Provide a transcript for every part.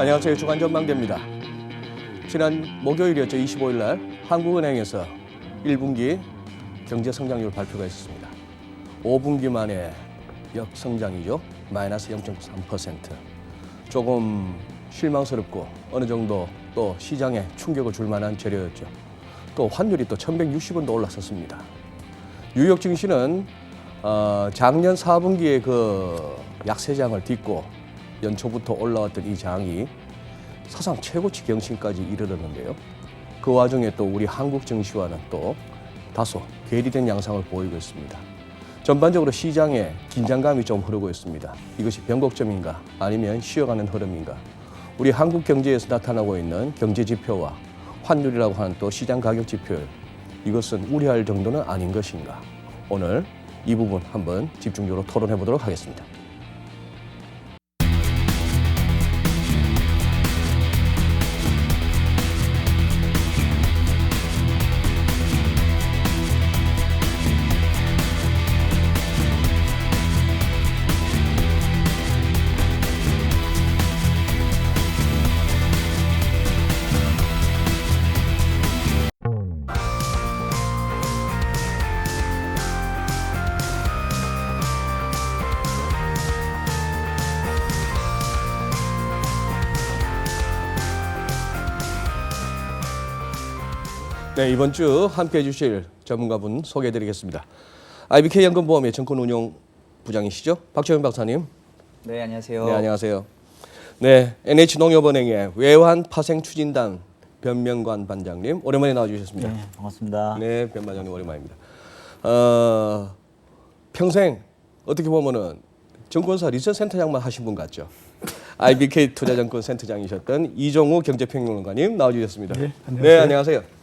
안녕하세요. 주간 전망대입니다. 지난 목요일이었죠. 25일 날 한국은행에서 1분기 경제 성장률 발표가 있었습니다. 5분기 만에 역성장이죠. 마이너스 0.3%. 조금 실망스럽고 어느 정도 또 시장에 충격을 줄 만한 재료였죠. 또 환율이 또 1160원도 올랐었습니다. 뉴욕 증시는 작년 4분기에 그 약세장을 딛고 연초부터 올라왔던 이 장이 사상 최고치 경신까지 이르렀는데요. 그 와중에 또 우리 한국 증시와는 또 다소 괴리된 양상을 보이고 있습니다. 전반적으로 시장에 긴장감이 좀 흐르고 있습니다. 이것이 변곡점인가 아니면 쉬어가는 흐름인가. 우리 한국 경제에서 나타나고 있는 경제 지표와 환율이라고 하는 또 시장 가격 지표, 이것은 우려할 정도는 아닌 것인가. 오늘 이 부분 한번 집중적으로 토론해 보도록 하겠습니다. 네, 이번 주 함께해 주실 전문가분 소개해 드리겠습니다. IBK 연금보험의 증권운용부장이시죠? 박정현 박사님. 네, 안녕하세요. 네, 안녕하세요. 네, NH농협은행의 외환 파생 추진단 변명관 반장님 오랜만에 나와 주셨습니다. 네, 반갑습니다. 네, 변 반장님 오랜만입니다. 평생 어떻게 보면은 증권사 리서치 센터장만 하신 분 같죠? IBK 투자증권 센터장이셨던 이종우 경제평론가님 나와 주셨습니다. 네, 안녕하세요. 네, 안녕하세요.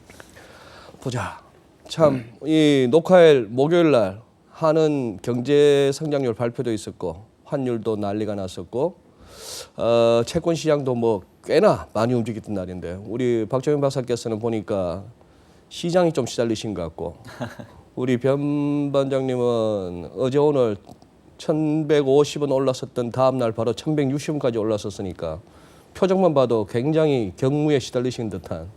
보자. 참, 이 녹화일 목요일 날 한은 경제 성장률 발표도 있었고 환율도 난리가 났었고 채권 시장도 뭐 꽤나 많이 움직였던 날인데 우리 박정현 박사께서는 보니까 시장이 좀 시달리신 것 같고 우리 변 반장님은 어제 오늘 1150원 올랐었던 다음 날 바로 1160원까지 올랐었으니까 표정만 봐도 굉장히 경무에 시달리신 듯한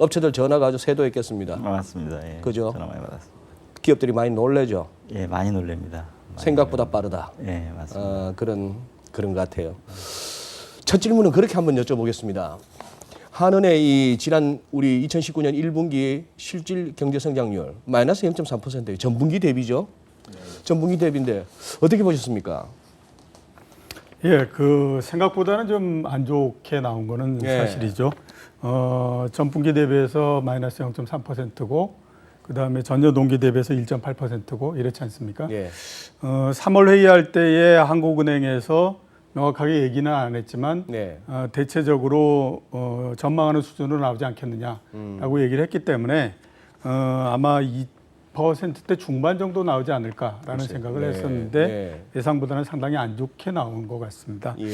업체들 전화가 아주 쇄도했겠습니다. 맞습니다. 예, 그죠? 전화 많이 받았습니다. 기업들이 많이 놀래죠. 예, 많이 놀랍니다. 생각보다 빠르다. 예, 맞습니다. 그런 것 같아요. 첫 질문은 그렇게 한번 여쭤보겠습니다. 한은의 이 지난 우리 2019년 1분기 실질 경제 성장률 마이너스 0.3%예요. 전분기 대비죠. 전분기 대비인데 어떻게 보셨습니까? 예, 그 생각보다는 좀 안 좋게 나온 거는 예. 사실이죠. 전분기 대비해서 마이너스 0.3%고 그다음에 전년 동기 대비해서 1.8%고 이렇지 않습니까? 예. 3월 회의할 때에 한국은행에서 명확하게 얘기는 안 했지만 네. 대체적으로 전망하는 수준으로 나오지 않겠느냐라고 얘기를 했기 때문에 아마 2%대 중반 정도 나오지 않을까라는 글쎄요. 생각을 네. 했었는데 네. 예상보다는 상당히 안 좋게 나온 것 같습니다. 예.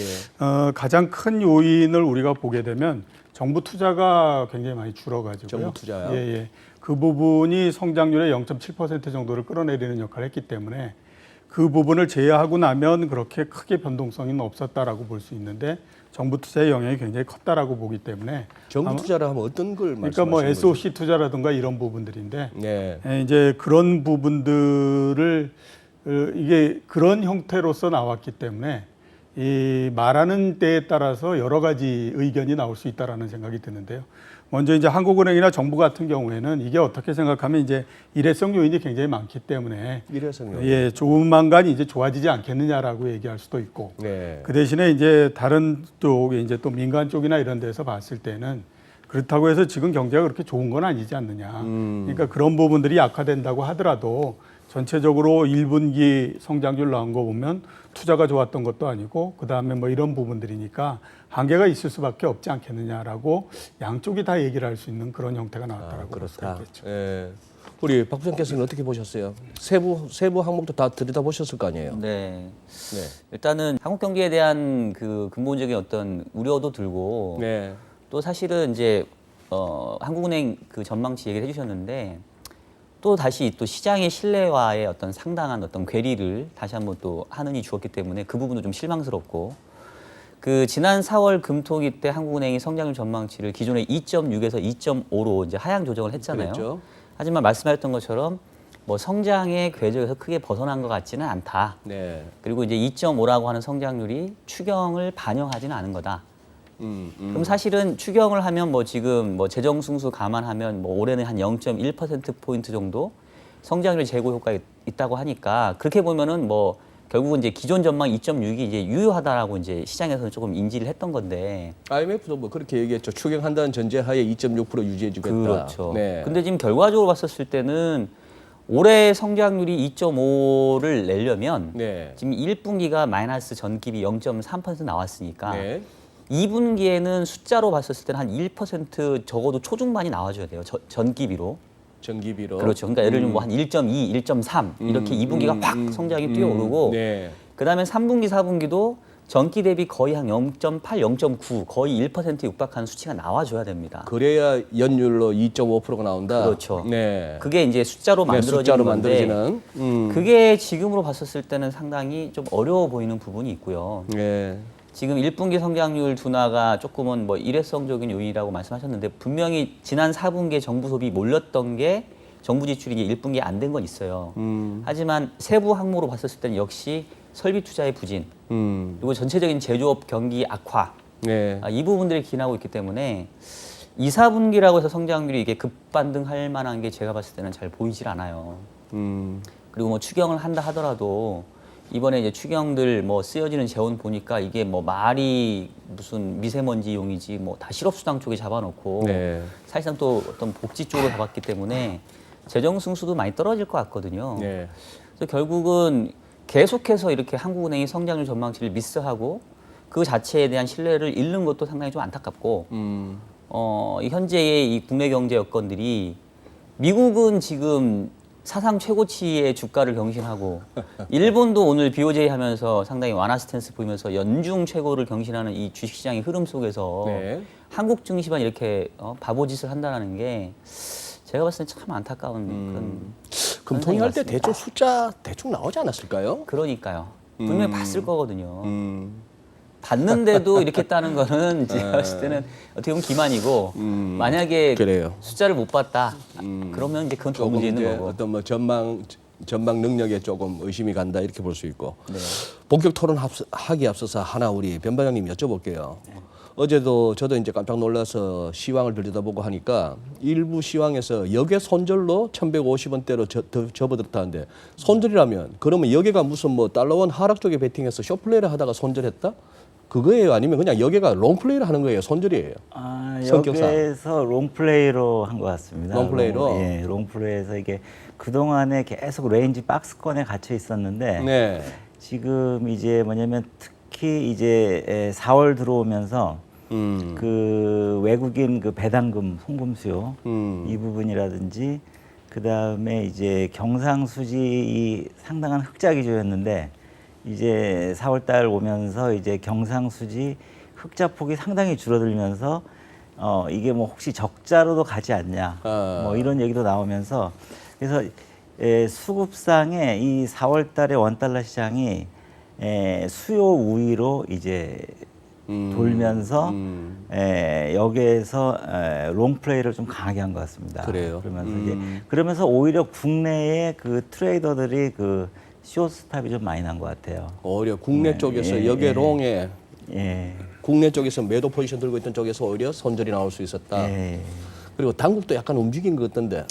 가장 큰 요인을 우리가 보게 되면 정부 투자가 굉장히 많이 줄어가지고요. 정부 투자요? 예. 그 부분이 성장률의 0.7% 정도를 끌어내리는 역할을 했기 때문에 그 부분을 제외하고 나면 그렇게 크게 변동성은 없었다라고 볼 수 있는데 정부 투자의 영향이 굉장히 컸다라고 보기 때문에 정부 투자를 하면 어떤 걸 말씀하시는 그러니까 뭐 거죠? SOC 투자라든가 이런 부분들인데 네. 이제 그런 부분들을 이게 그런 형태로서 나왔기 때문에 이 말하는 때에 따라서 여러 가지 의견이 나올 수 있다라는 생각이 드는데요. 먼저 이제 한국은행이나 정부 같은 경우에는 이게 어떻게 생각하면 이제 일회성 요인이 굉장히 많기 때문에 일회성요. 예, 조만간 이제 좋아지지 않겠느냐라고 얘기할 수도 있고 네. 그 대신에 이제 다른 쪽 이제 또 민간 쪽이나 이런 데서 봤을 때는 그렇다고 해서 지금 경제가 그렇게 좋은 건 아니지 않느냐. 그러니까 그런 부분들이 약화된다고 하더라도 전체적으로 1분기 성장률 나온 거 보면 투자가 좋았던 것도 아니고 그다음에 뭐 이런 부분들이니까 한계가 있을 수밖에 없지 않겠느냐라고 양쪽이 다 얘기를 할 수 있는 그런 형태가 나왔다라고 볼 수가 그렇다. 있겠죠. 예. 우리 박 부장께서는 어떻게 보셨어요? 세부 항목도 다 들여다 보셨을 거 아니에요? 네. 네. 일단은 한국 경기에 대한 그 근본적인 어떤 우려도 들고 네. 또 사실은 이제 한국은행 그 전망치 얘기를 해주셨는데 또 다시 또 시장의 신뢰와의 어떤 상당한 어떤 괴리를 다시 한번 또 한은이 주었기 때문에 그 부분도 좀 실망스럽고 그 지난 4월 금토기 때 한국은행이 성장률 전망치를 기존의 2.6에서 2.5로 이제 하향 조정을 했잖아요. 그랬죠. 하지만 말씀하셨던 것처럼 뭐 성장의 궤적에서 크게 벗어난 것 같지는 않다. 네. 그리고 이제 2.5라고 하는 성장률이 추경을 반영하지는 않은 거다. 그럼 사실은 추경을 하면 뭐 지금 뭐 재정 승수 감안하면 뭐 올해는 한 0.1%포인트 정도 성장률 제고 효과가 있다고 하니까 그렇게 보면은 뭐 결국은 이제 기존 전망 2.6이 이제 유효하다라고 이제 시장에서는 조금 인지를 했던 건데. IMF도 뭐 그렇게 얘기했죠. 추경한다는 전제하에 2.6% 유지해주겠다. 그렇죠. 네. 근데 지금 결과적으로 봤었을 때는 올해 성장률이 2.5를 내려면 네. 지금 1분기가 마이너스 전기비 0.3% 나왔으니까 네. 2분기에는 숫자로 봤었을 때는 한 1% 적어도 초중반이 나와줘야 돼요. 전기비로. 전기비로. 그렇죠. 그러니까 예를 들면 뭐 한 1.2, 1.3 이렇게 2분기가 확 성장이 뛰어오르고 네. 그다음에 3분기, 4분기도 전기 대비 거의 한 0.8, 0.9 거의 1%에 육박하는 수치가 나와줘야 됩니다. 그래야 연율로 2.5%가 나온다. 그렇죠. 네. 그게 이제 숫자로 네, 만들어지는 숫자로 건데 만들어지는. 그게 지금으로 봤었을 때는 상당히 좀 어려워 보이는 부분이 있고요. 네. 지금 1분기 성장률 둔화가 조금은 뭐 일회성적인 요인이라고 말씀하셨는데 분명히 지난 4분기에 정부 소비 몰렸던 게 정부 지출이 이제 1분기에 안 된 건 있어요. 하지만 세부 항목으로 봤었을 때는 역시 설비 투자의 부진 그리고 전체적인 제조업 경기 악화 네. 이 부분들이 기인하고 있기 때문에 2, 4분기라고 해서 성장률이 이게 급반등할 만한 게 제가 봤을 때는 잘 보이질 않아요. 그리고 뭐 추경을 한다 하더라도 이번에 이제 추경들 뭐 쓰여지는 재원 보니까 이게 뭐 말이 무슨 미세먼지용이지 뭐 다 실업수당 쪽에 잡아놓고 네. 사실상 또 어떤 복지 쪽으로 잡았기 때문에 재정 승수도 많이 떨어질 것 같거든요. 네. 그래서 결국은 계속해서 이렇게 한국은행이 성장률 전망치를 미스하고 그 자체에 대한 신뢰를 잃는 것도 상당히 좀 안타깝고 이 현재의 이 국내 경제 여건들이 미국은 지금 사상 최고치의 주가를 경신하고 일본도 오늘 BOJ 하면서 상당히 완화 스탠스 보이면서 연중 최고를 경신하는 이 주식시장의 흐름 속에서 네. 한국 증시만 이렇게 바보짓을 한다는 게 제가 봤을 때 참 안타까운 그런 금통위 할 때 현상인 것 대충 숫자 대충 나오지 않았을까요? 그러니까요. 분명히 봤을 거거든요. 음. 봤는데도 이렇게 했다는 거는 제가 봤을 때는 어떻게 보면 기만이고 만약에 그래요. 숫자를 못 봤다 그러면 이제 그건 더 조금 문제 있는 이제 거고. 어떤 뭐 전망 능력에 조금 의심이 간다 이렇게 볼 수 있고. 네. 본격 토론 하기 앞서서 하나 우리 변 반장님 여쭤볼게요. 어제도 저도 이제 깜짝 놀라서 시황을 들여다보고 하니까 일부 시황에서 역의 손절로 1,150원대로 접어들었다는데 손절이라면 그러면 역에가 무슨 뭐 달러원 하락 쪽에 베팅해서 숏플레이를 하다가 손절했다? 그거예요? 아니면 그냥 역에가 롱플레이를 하는 거예요? 손절이에요? 성격상. 여기에서 롱플레이로 한 것 같습니다. 롱플레이로? 예, 롱플레이에서 이게 그동안에 계속 레인지 박스권에 갇혀 있었는데 네. 지금 이제 뭐냐면 특히 이제 4월 들어오면서 그 외국인 그 배당금 송금 수요 이 부분이라든지 그 다음에 이제 경상수지 상당한 흑자 기조였는데 이제 4월달 오면서 이제 경상수지 흑자 폭이 상당히 줄어들면서 이게 뭐 혹시 적자로도 가지 않냐 뭐 이런 얘기도 나오면서 그래서 수급상에 이 4월달에 원달러 시장이 수요 우위로 이제 돌면서 여기에서 롱플레이를 좀 강하게 한 것 같습니다. 그래요. 그러면서 오히려 국내의 그 트레이더들이 그 쇼스탑이 좀 많이 난 것 같아요. 오히려 국내 쪽에서 역의 롱에 예. 국내 쪽에서 매도 포지션 들고 있던 쪽에서 오히려 손절이 나올 수 있었다. 예. 그리고 당국도 약간 움직인 것 같던데.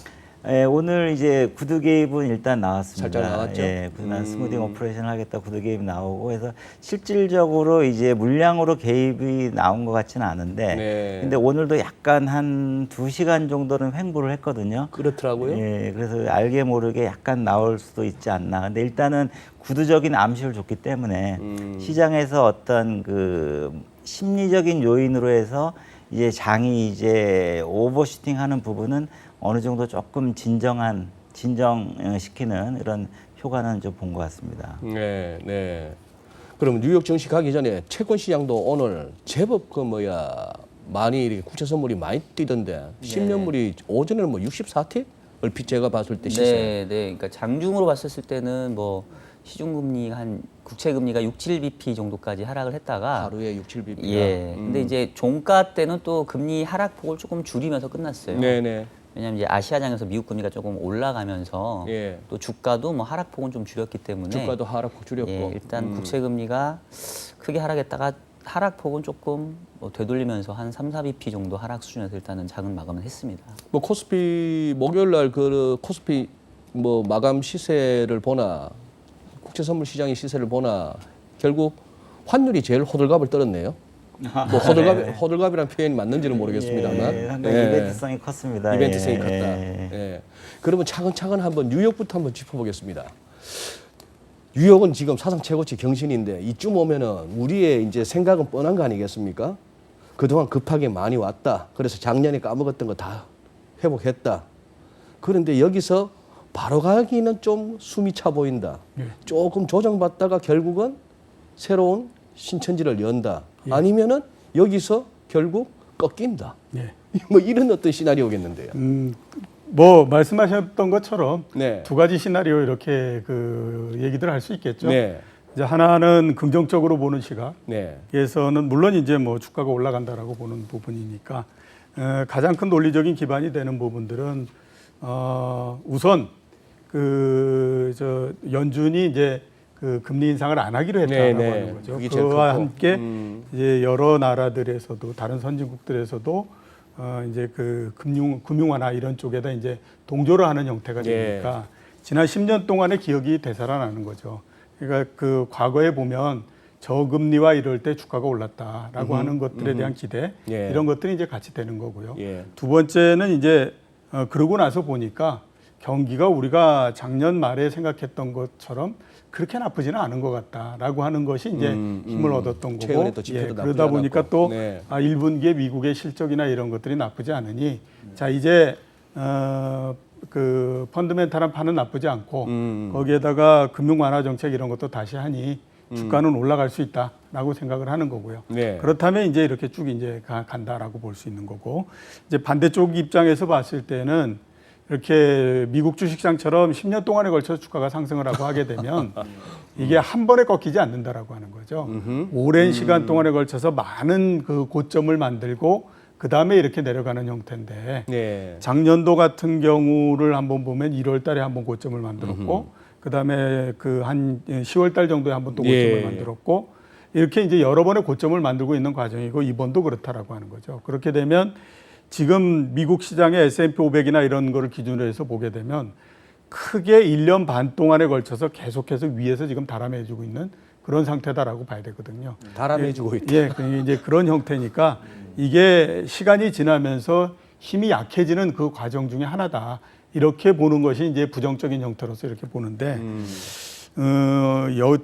예, 오늘 이제 구두 개입은 일단 나왔습니다. 살짝 나왔죠? 예, 스무딩 오퍼레이션 하겠다 구두 개입 나오고 해서 실질적으로 이제 물량으로 개입이 나온 것 같지는 않은데, 네. 근데 오늘도 약간 한 2시간 정도는 횡보를 했거든요. 그렇더라고요. 예, 그래서 알게 모르게 약간 나올 수도 있지 않나. 근데 일단은 구두적인 암시를 줬기 때문에 시장에서 어떤 그 심리적인 요인으로 해서 이제 장이 이제 오버슈팅하는 부분은 어느 정도 조금 진정시키는 이런 효과는 좀 본 것 같습니다. 네, 네. 그럼 뉴욕 증시 가기 전에 채권 시장도 오늘 제법 많이 이렇게 국채 선물이 많이 뛰던데 10년물이 오전에는 뭐 64팁? 얼핏 제가 봤을 때 시세. 네, 네. 그러니까 장중으로 봤었을 때는 뭐 시중금리가 국채 금리가 6, 7bp 정도까지 하락을 했다가 하루에 6, 7bp. 예. 근데 이제 종가 때는 또 금리 하락폭을 조금 줄이면서 끝났어요. 네네. 왜냐하면 이제 아시아장에서 미국 금리가 조금 올라가면서 예. 또 주가도 뭐 하락폭은 좀 줄였기 때문에 주가도 하락폭 줄였고. 예, 일단 국채 금리가 크게 하락했다가 하락폭은 조금 뭐 되돌리면서 한 3, 4bp 정도 하락 수준에서 일단은 작은 마감을 했습니다. 뭐 코스피 목요일 날 그 코스피 뭐 마감 시세를 보나 국제 선물 시장의 시세를 보나 결국 환율이 제일 호들갑을 떨었네요. 뭐 호들갑이란 표현이 맞는지는 모르겠습니다만. 예, 상당히 이벤트성이 컸습니다. 이벤트성이 예, 컸다. 예. 예. 그러면 차근차근 한번 뉴욕부터 한번 짚어보겠습니다. 뉴욕은 지금 사상 최고치 경신인데 이쯤 오면은 우리의 이제 생각은 뻔한 거 아니겠습니까? 그동안 급하게 많이 왔다. 그래서 작년에 까먹었던 거 다 회복했다. 그런데 여기서 바로 가기는 좀 숨이 차 보인다. 조금 조정받다가 결국은 새로운 신천지를 연다. 아니면은 여기서 결국 꺾인다. 예. 뭐 이런 어떤 시나리오겠는데요. 뭐 말씀하셨던 것처럼 네. 두 가지 시나리오 이렇게 그 얘기들 할 수 있겠죠. 네. 이제 하나는 긍정적으로 보는 네. 시각에서는 물론 이제 뭐 주가가 올라간다라고 보는 부분이니까 가장 큰 논리적인 기반이 되는 부분들은 우선 저 연준이 이제 그 금리 인상을 안 하기로 했다라고 네, 네. 하는 거죠. 그게 제일 그와 크고. 함께 이제 여러 나라들에서도 다른 선진국들에서도 이제 그 금융 완화 이런 쪽에다 이제 동조를 하는 형태가 되니까 지난 10년 동안의 기억이 되살아나는 거죠. 그러니까 그 과거에 보면 저금리와 이럴 때 주가가 올랐다라고 하는 것들에 대한 기대 예. 이런 것들이 이제 같이 되는 거고요. 예. 두 번째는 이제 그러고 나서 보니까 경기가 우리가 작년 말에 생각했던 것처럼 그렇게 나쁘지는 않은 것 같다라고 하는 것이 이제 힘을 얻었던 거고, 최근에 또 지표도 나쁘지 그러다 보니까 않았고. 또 네. 1분기에 미국의 실적이나 이런 것들이 나쁘지 않으니 자 이제 그 펀드멘탈한 판은 나쁘지 않고 거기에다가 금융 완화 정책 이런 것도 다시 하니 주가는 올라갈 수 있다라고 생각을 하는 거고요. 네. 그렇다면 이제 이렇게 쭉 이제 간다라고 볼 수 있는 거고, 이제 반대쪽 입장에서 봤을 때는 이렇게 미국 주식시장처럼 10년 동안에 걸쳐서 주가가 상승을 하고 하게 되면 이게 한 번에 꺾이지 않는다라고 하는 거죠. 오랜 시간 동안에 걸쳐서 많은 그 고점을 만들고 그 다음에 이렇게 내려가는 형태인데 네. 작년도 같은 경우를 한번 보면 1월 달에 한번 고점을 만들었고 그 다음에 그 한 10월 달 정도에 한번 또 고점을 예. 만들었고 이렇게 이제 여러 번의 고점을 만들고 있는 과정이고 이번도 그렇다라고 하는 거죠. 그렇게 되면 지금 미국 시장의 S&P 500이나 이런 거를 기준으로 해서 보게 되면 크게 1년 반 동안에 걸쳐서 계속해서 위에서 지금 달아내주고 있는 그런 상태다라고 봐야 되거든요. 달아내주고 있다. 예, 이제 그런 형태니까 이게 시간이 지나면서 힘이 약해지는 그 과정 중에 하나다. 이렇게 보는 것이 이제 부정적인 형태로서 이렇게 보는데,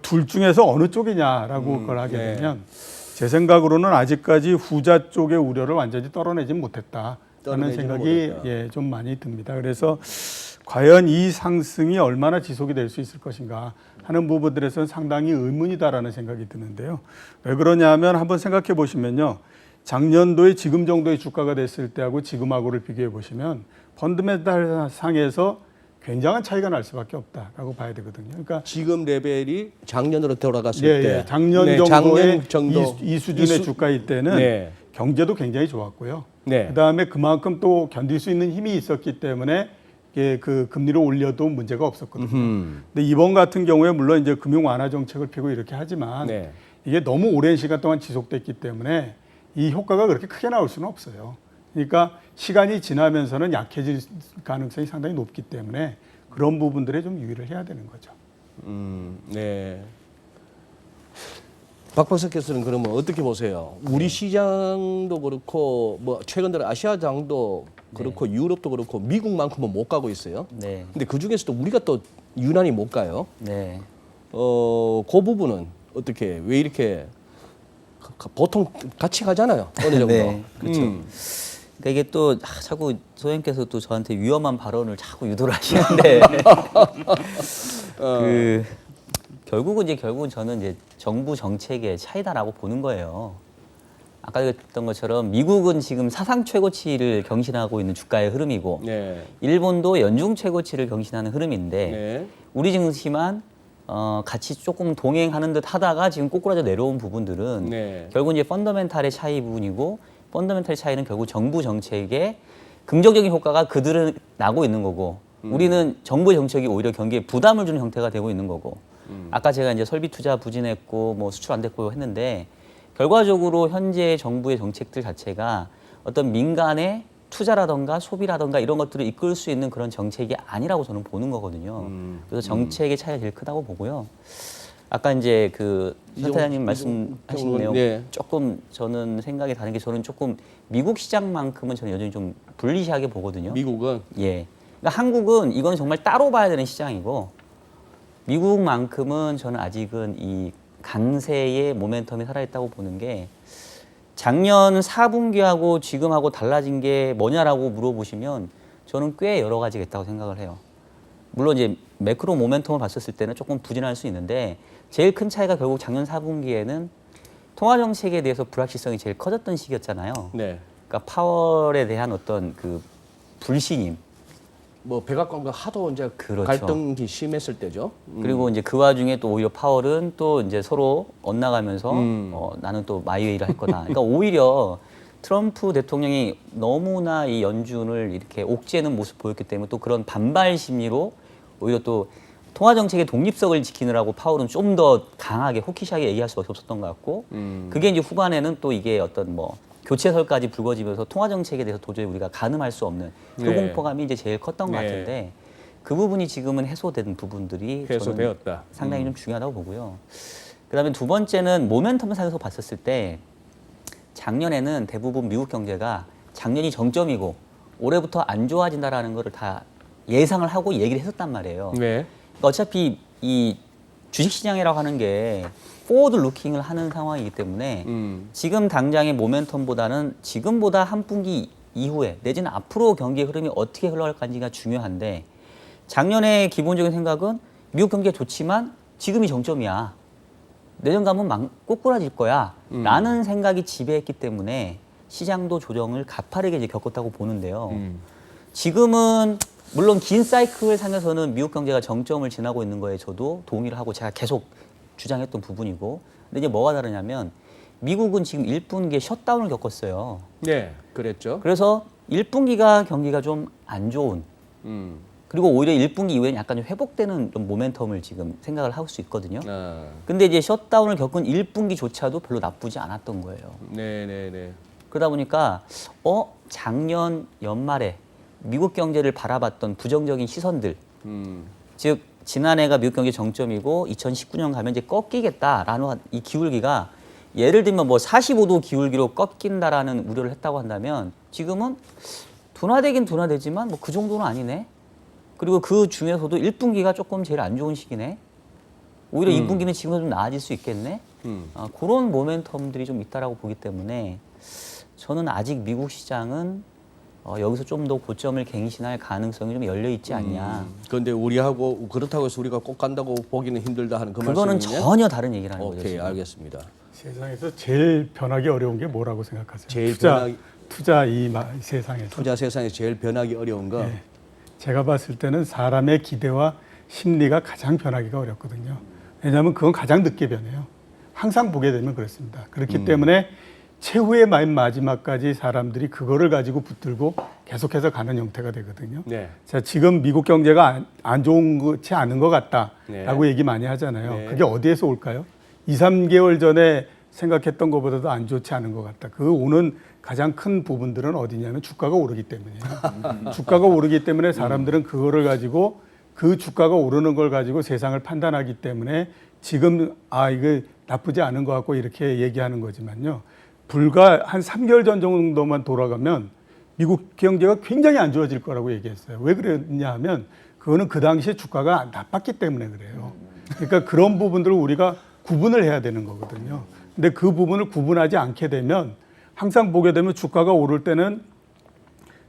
둘 중에서 어느 쪽이냐라고 그걸 하게 네. 되면 제 생각으로는 아직까지 후자 쪽의 우려를 완전히 떨어내지 못했다 하는 떨어내지는 생각이 못했다. 예, 좀 많이 듭니다. 그래서 과연 이 상승이 얼마나 지속이 될 수 있을 것인가 하는 부분들에서는 상당히 의문이다라는 생각이 드는데요. 왜 그러냐면 한번 생각해 보시면요. 작년도에 지금 정도의 주가가 됐을 때하고 지금하고를 비교해 보시면 펀드멘탈 상에서 굉장한 차이가 날 수밖에 없다라고 봐야 되거든요. 그러니까 지금 레벨이 작년으로 돌아갔을 예, 때 예. 작년 네, 정도의 작년 정도 이 수준의 주가일 때는 네. 경제도 굉장히 좋았고요. 네. 그다음에 그만큼 또 견딜 수 있는 힘이 있었기 때문에 이게 그 금리를 올려도 문제가 없었거든요. 근데 이번 같은 경우에 물론 이제 금융 완화 정책을 펴고 이렇게 하지만 네. 이게 너무 오랜 시간 동안 지속됐기 때문에 이 효과가 그렇게 크게 나올 수는 없어요. 그러니까 시간이 지나면서는 약해질 가능성이 상당히 높기 때문에 그런 부분들에 좀 유의를 해야 되는 거죠. 네. 박 박사께서는 그러면 어떻게 보세요? 우리 시장도 그렇고 뭐 최근 들어 아시아장도 그렇고 유럽도 그렇고 미국만큼은 못 가고 있어요. 네. 근데 그 중에서도 우리가 또 유난히 못 가요. 네. 그 부분은 어떻게 왜 이렇게 보통 같이 가잖아요. 어느 정도. 네, 그렇죠. 그러니까 이게 또 자꾸 소장님께서 또 저한테 위험한 발언을 자꾸 유도를 하시는데 결국은 저는 이제 정부 정책의 차이다라고 보는 거예요. 아까 얘기했던 것처럼 미국은 지금 사상 최고치를 경신하고 있는 주가의 흐름이고 네. 일본도 연중 최고치를 경신하는 흐름인데 네. 우리 증시만 같이 조금 동행하는 듯 하다가 지금 꼬꾸라져 내려온 부분들은 네. 결국 이제 펀더멘탈의 차이 부분이고 펀더멘탈 차이는 결국 정부 정책의 긍정적인 효과가 그들은 나고 있는 거고 우리는 정부 정책이 오히려 경기에 부담을 주는 형태가 되고 있는 거고 아까 제가 이제 설비 투자 부진했고 뭐 수출 안 됐고 했는데 결과적으로 현재 정부의 정책들 자체가 어떤 민간의 투자라던가 소비라던가 이런 것들을 이끌 수 있는 그런 정책이 아니라고 저는 보는 거거든요. 그래서 정책의 차이가 제일 크다고 보고요. 아까 이제 그 선타장님 말씀하신 내용 네. 조금 저는 생각이 다른 게 저는 조금 미국 시장만큼은 저는 여전히 좀 불리시하게 보거든요. 미국은 예. 그러니까 한국은 이건 정말 따로 봐야 되는 시장이고 미국만큼은 저는 아직은 이 강세의 모멘텀이 살아있다고 보는 게 작년 4분기하고 지금하고 달라진 게 뭐냐라고 물어보시면 저는 꽤 여러 가지가 있다고 생각을 해요. 물론 이제 매크로 모멘텀을 봤었을 때는 조금 부진할 수 있는데 제일 큰 차이가 결국 작년 4분기에는 통화 정책에 대해서 불확실성이 제일 커졌던 시기였잖아요. 네. 그러니까 파월에 대한 어떤 그 불신임 뭐 백악관과 하도 이제 그렇죠. 갈등이 심했을 때죠. 그리고 이제 그 와중에 또 오히려 파월은 또 이제 서로 엇나가면서 나는 또 마이웨이를 할 거다. 그러니까 오히려 트럼프 대통령이 너무나 이 연준을 이렇게 옥죄는 모습 보였기 때문에 또 그런 반발 심리로 오히려 또 통화 정책의 독립성을 지키느라고 파월은 좀 더 강하게 호키시하게 얘기할 수밖에 없었던 것 같고 그게 이제 후반에는 또 이게 어떤 뭐 교체설까지 불거지면서 통화 정책에 대해서 도저히 우리가 가늠할 수 없는 그 네. 공포감이 이제 제일 컸던 것 네. 같은데 그 부분이 지금은 해소된 부분들이 저는 해소되었다. 상당히 좀 중요하다고 보고요. 그다음에 두 번째는 모멘텀 상에서 봤었을 때 작년에는 대부분 미국 경제가 작년이 정점이고 올해부터 안 좋아진다라는 거를 다 예상을 하고 얘기를 했었단 말이에요. 네. 그러니까 어차피 이 주식시장이라고 하는 게 포워드 루킹을 하는 상황이기 때문에 지금 당장의 모멘텀보다는 지금보다 한 분기 이후에 내지는 앞으로 경기의 흐름이 어떻게 흘러갈 건지가 중요한데 작년의 기본적인 생각은 미국 경기가 좋지만 지금이 정점이야. 내년 가면 꼬꾸라질 거야. 라는 생각이 지배했기 때문에 시장도 조정을 가파르게 이제 겪었다고 보는데요. 지금은 물론 긴 사이클 상에서는 미국 경제가 정점을 지나고 있는 거에 저도 동의를 하고 제가 계속 주장했던 부분이고 근데 이제 뭐가 다르냐면 미국은 지금 1분기에 셧다운을 겪었어요. 네, 그랬죠. 그래서 1분기가 경기가 좀 안 좋은 그리고 오히려 1분기 이후에는 약간 좀 회복되는 좀 모멘텀을 지금 생각을 할 수 있거든요. 아, 근데 이제 셧다운을 겪은 1분기조차도 별로 나쁘지 않았던 거예요. 네, 네, 네. 그러다 보니까 작년 연말에 미국 경제를 바라봤던 부정적인 시선들 즉 지난해가 미국 경제 정점이고 2019년 가면 이제 꺾이겠다라는 이 기울기가 예를 들면 뭐 45도 기울기로 꺾인다라는 우려를 했다고 한다면 지금은 둔화되긴 둔화되지만 뭐 그 정도는 아니네. 그리고 그 중에서도 1분기가 조금 제일 안 좋은 시기네. 오히려 2분기는 지금보다 좀 나아질 수 있겠네. 그런 모멘텀들이 좀 있다라고 보기 때문에 저는 아직 미국 시장은 여기서 좀 더 고점을 갱신할 가능성이 좀 열려 있지 않냐. 그런데 우리하고 그렇다고 해서 우리가 꼭 간다고 보기는 힘들다 하는 그 그거는 말씀이냐? 전혀 다른 얘기라는 거죠. 오케이, 지금. 알겠습니다. 세상에서 제일 변하기 어려운 게 뭐라고 생각하세요? 제일 투자 이 세상에서. 투자 세상에 제일 변하기 어려운 거. 네. 제가 봤을 때는 사람의 기대와 심리가 가장 변하기가 어렵거든요. 왜냐하면 그건 가장 늦게 변해요. 항상 보게 되면 그렇습니다. 그렇기 때문에 최후의 마지막까지 사람들이 그거를 가지고 붙들고 계속해서 가는 형태가 되거든요. 네. 자, 지금 미국 경제가 안 좋지 않은 것 같다라고 네. 얘기 많이 하잖아요. 네. 그게 어디에서 올까요? 2, 3개월 전에 생각했던 것보다도 안 좋지 않은 것 같다. 그 오는 가장 큰 부분들은 어디냐면 주가가 오르기 때문이에요. 주가가 오르기 때문에 사람들은 그거를 가지고 그 주가가 오르는 걸 가지고 세상을 판단하기 때문에 지금 이거 나쁘지 않은 것 같고 이렇게 얘기하는 거지만요. 불과 한 3개월 전 정도만 돌아가면 미국 경제가 굉장히 안 좋아질 거라고 얘기했어요. 왜 그랬냐 하면 그거는 그 당시에 주가가 나빴기 때문에 그래요. 그러니까 그런 부분들을 우리가 구분을 해야 되는 거거든요. 근데 그 부분을 구분하지 않게 되면 항상 보게 되면 주가가 오를 때는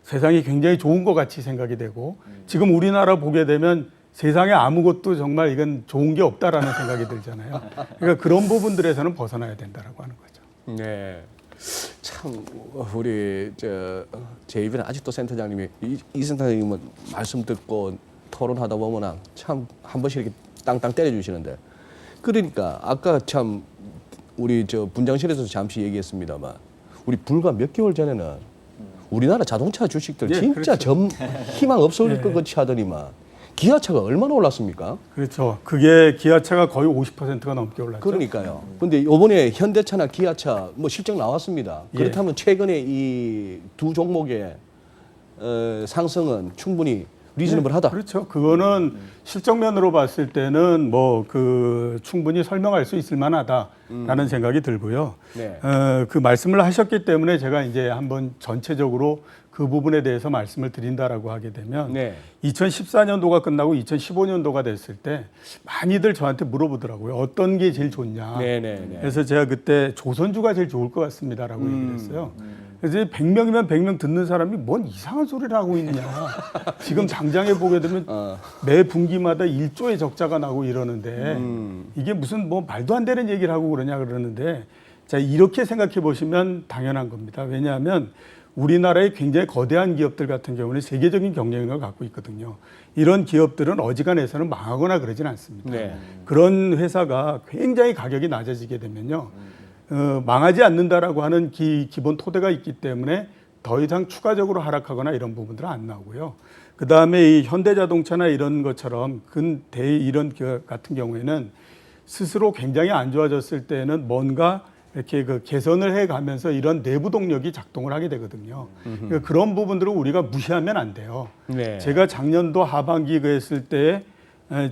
세상이 굉장히 좋은 것 같이 생각이 되고 지금 우리나라 보게 되면 세상에 아무것도 정말 이건 좋은 게 없다라는 생각이 들잖아요. 그러니까 그런 부분들에서는 벗어나야 된다라고 하는 거죠. 네. 참 우리 제 입에는 아직도 센터장님이 이 센터장님은 말씀 듣고 토론하다 보면 참 한 번씩 이렇게 땅땅 때려주시는데 그러니까 아까 참 우리 저 분장실에서 잠시 얘기했습니다만 우리 불과 몇 개월 전에는 우리나라 자동차 주식들 예, 진짜 그렇죠. 희망 없어질 예. 것 같이 하더니만 기아차가 얼마나 올랐습니까? 그렇죠. 그게 기아차가 거의 50%가 넘게 올랐죠. 그러니까요. 근데 이번에 현대차나 기아차 뭐 실적 나왔습니다. 예. 그렇다면 최근에 이 두 종목의 상승은 충분히 리즈너블하다. 그렇죠. 그거는 실적면으로 봤을 때는 뭐 그 충분히 설명할 수 있을 만하다라는 생각이 들고요. 네. 그 말씀을 하셨기 때문에 제가 이제 한번 전체적으로 그 부분에 대해서 말씀을 드린다라고 하게 되면 네. 2014년도가 끝나고 2015년도가 됐을 때 많이들 저한테 물어보더라고요. 어떤 게 제일 좋냐. 네네네. 그래서 제가 그때 조선주가 제일 좋을 것 같습니다라고 얘기를 했어요. 그래서 100명이면 100명 듣는 사람이 뭔 이상한 소리를 하고 있냐. 지금 당장에 보게 되면 매 분기마다 1조의 적자가 나고 이러는데 이게 무슨 뭐 말도 안 되는 얘기를 하고 그러냐 그러는데 자, 이렇게 생각해 보시면 당연한 겁니다. 왜냐하면 우리나라의 굉장히 거대한 기업들 같은 경우는 세계적인 경쟁력을 갖고 있거든요. 이런 기업들은 어지간해서는 망하거나 그러진 않습니다. 네. 그런 회사가 굉장히 가격이 낮아지게 되면요. 망하지 않는다라고 하는 기본 토대가 있기 때문에 더 이상 추가적으로 하락하거나 이런 부분들은 안 나오고요. 그 다음에 이 현대자동차나 이런 것처럼 이런 기업 같은 경우에는 스스로 굉장히 안 좋아졌을 때는 뭔가 이렇게 그 개선을 해가면서 이런 내부 동력이 작동을 하게 되거든요. 그러니까 그런 부분들을 우리가 무시하면 안 돼요. 네. 제가 작년도 하반기 그랬을 때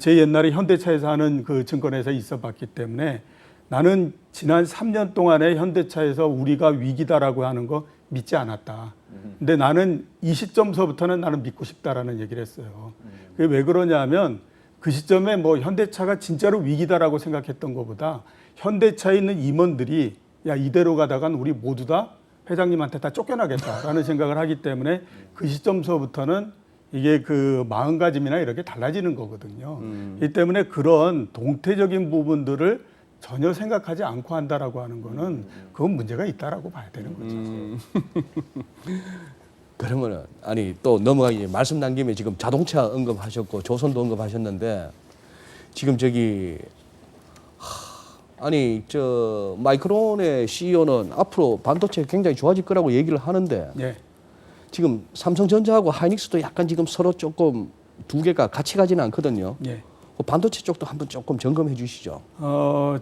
제 옛날에 현대차에서 하는 그 증권회사에 있어봤기 때문에 나는 지난 3년 동안에 현대차에서 우리가 위기다라고 하는 거 믿지 않았다. 근데 나는 이 시점서부터는 나는 믿고 싶다라는 얘기를 했어요. 그게 왜 그러냐면 그 시점에 뭐 현대차가 진짜로 위기다라고 생각했던 것보다 현대차에 있는 임원들이 야 이대로 가다간 우리 모두 다 회장님한테 다 쫓겨나겠다라는 생각을 하기 때문에 그 시점서부터는 이게 그 마음가짐이나 이렇게 달라지는 거거든요. 이 때문에 그런 동태적인 부분들을 전혀 생각하지 않고 한다라고 하는 거는 그건 문제가 있다라고 봐야 되는 거죠. 그러면은 아니 또 넘어가기 말씀 난 김에 지금 자동차 언급하셨고 조선도 언급하셨는데 지금 저기 아니 저 마이크론의 CEO는 앞으로 반도체 굉장히 좋아질 거라고 얘기를 하는데 예. 지금 삼성전자하고 하이닉스도 약간 지금 서로 조금 두 개가 같이 가지는 않거든요. 예. 그 반도체 쪽도 한번 조금 점검해 주시죠.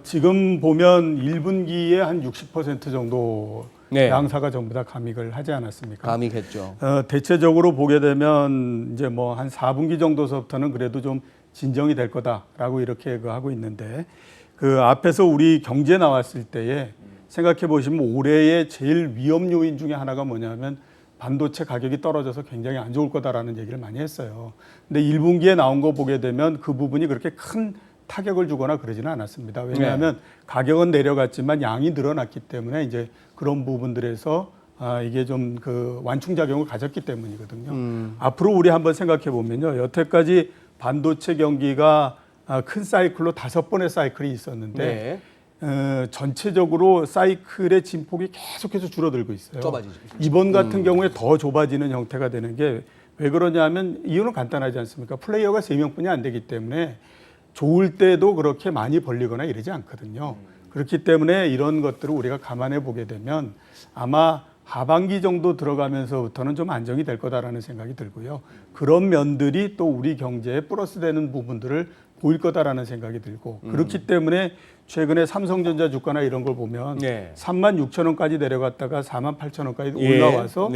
지금 보면 1분기에 한 60% 정도 네. 양사가 전부 다 감익을 하지 않았습니까? 감익했죠. 대체적으로 보게 되면 이제 뭐 한 4분기 정도서부터는 그래도 좀 진정이 될 거다라고 이렇게 하고 있는데 그 앞에서 우리 경제 나왔을 때에 생각해 보시면 올해의 제일 위험 요인 중에 하나가 뭐냐면 반도체 가격이 떨어져서 굉장히 안 좋을 거다라는 얘기를 많이 했어요. 근데 1분기에 나온 거 보게 되면 그 부분이 그렇게 큰 타격을 주거나 그러지는 않았습니다. 왜냐하면 가격은 내려갔지만 양이 늘어났기 때문에 이제 그런 부분들에서 이게 좀 그 완충작용을 가졌기 때문이거든요. 앞으로 우리 한번 생각해 보면요. 여태까지 반도체 경기가 큰 사이클로 5번의 사이클이 있었는데 전체적으로 사이클의 진폭이 계속해서 줄어들고 있어요. 좁아지죠. 이번 같은 경우에 더 좁아지는 형태가 되는 게 왜 그러냐면 이유는 간단하지 않습니까? 플레이어가 3명뿐이 안 되기 때문에 좋을 때도 그렇게 많이 벌리거나 이러지 않거든요. 그렇기 때문에 이런 것들을 우리가 감안해 보게 되면 아마 하반기 정도 들어가면서부터는 좀 안정이 될 거다라는 생각이 들고요. 그런 면들이 또 우리 경제에 플러스 되는 부분들을 보일 거다라는 생각이 들고 그렇기 때문에 최근에 삼성전자 주가나 이런 걸 보면 36,000원까지 내려갔다가 48,000원까지 올라와서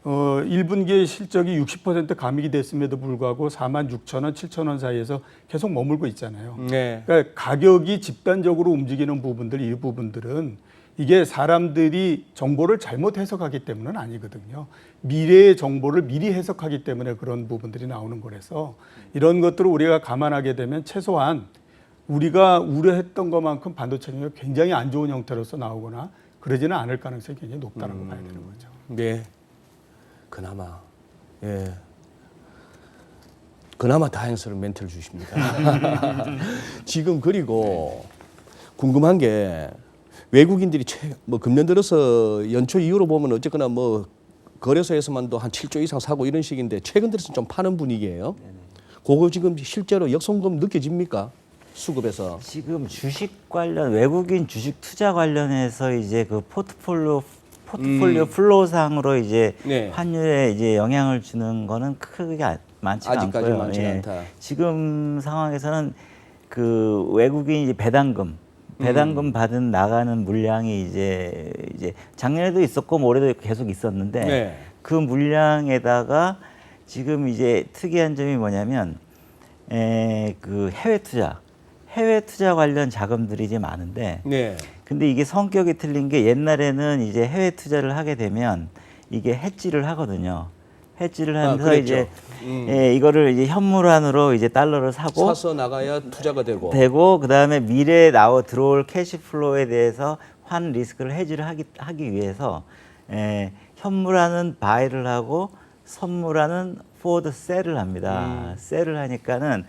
1분기의 실적이 60% 감익이 됐음에도 불구하고 46,000원, 7,000원 사이에서 계속 머물고 있잖아요. 그러니까 가격이 집단적으로 움직이는 부분들, 이 부분들은 이게 사람들이 정보를 잘못 해석하기 때문은 아니거든요. 미래의 정보를 미리 해석하기 때문에 그런 부분들이 나오는 거라서 이런 것들을 우리가 감안하게 되면 최소한 우리가 우려했던 것만큼 반도체가 굉장히 안 좋은 형태로서 나오거나 그러지는 않을 가능성이 굉장히 높다고 봐야 되는 거죠. 네. 그나마 그나마 다행스러운 멘트를 주십니다. 지금 그리고 궁금한 게 외국인들이 뭐 금년 들어서 연초 이후로 보면 어쨌거나 뭐 거래소에서만도 한 7조 이상 사고 이런 식인데 최근 들어서 좀 파는 분위기예요. 그거 지금 실제로 역송금 느껴집니까? 수급에서. 지금 주식 관련 외국인 주식 투자 관련해서 이제 그 포트폴리오 플로우상으로 이제 네. 환율에 이제 영향을 주는 거는 크게 많지가 아직까지 않고요. 많지는 않다. 지금 상황에서는 그 외국인 이제 배당금 받은 나가는 물량이 이제 작년에도 있었고 뭐 올해도 계속 있었는데 네. 그 물량에다가 지금 이제 특이한 점이 뭐냐면 그 해외 투자 관련 자금들이 이제 많은데 네. 근데 이게 성격이 틀린 게 옛날에는 이제 해외 투자를 하게 되면 이게 해지를 하거든요. 해지를 하면서 그랬죠. 이제 이거를 이제 현물환으로 이제 달러를 사서 나가야 투자가 되고. 그다음에 미래에 들어올 캐시플로우에 대해서 환 리스크를 해지를 하기 위해서 현물환은 바이를 하고 선물환은 포워드 셀을 합니다. 셀을 하니까는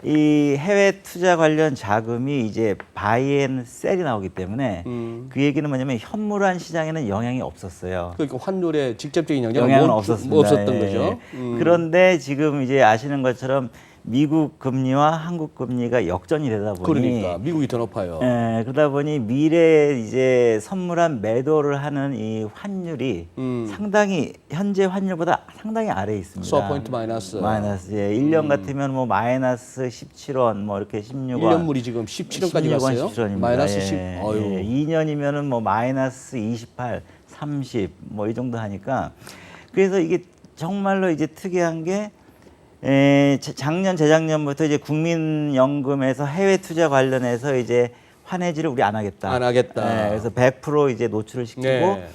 이 해외 투자 관련 자금이 이제 바이 앤 셀이 나오기 때문에 그 얘기는 뭐냐면 현물환 시장에는 영향이 없었어요. 그러니까 환율에 직접적인 영향은 없었습니다. 없었던 예. 거죠. 그런데 지금 이제 아시는 것처럼 미국 금리와 한국 금리가 역전이 되다 보니 그러니까 미국이 더 높아요. 그러다 보니 미래에 이제 선물한 매도를 하는 이 환율이 상당히 현재 환율보다 상당히 아래에 있습니다. 스왑 포인트 마이너스. 예. 1년 같으면 뭐 마이너스 17원 뭐 이렇게 16원. 1년물이 지금 17원까지 갔어요. 17원입니다. 마이너스 10. 예. 어휴. 2년이면은 뭐 마이너스 28, 30 뭐 이 정도 하니까 그래서 이게 정말로 이제 특이한 게 작년 재작년부터 이제 국민연금에서 해외 투자 관련해서 이제 환해지를 우리 안 하겠다. 안 하겠다. 그래서 100% 이제 노출을 시키고 네.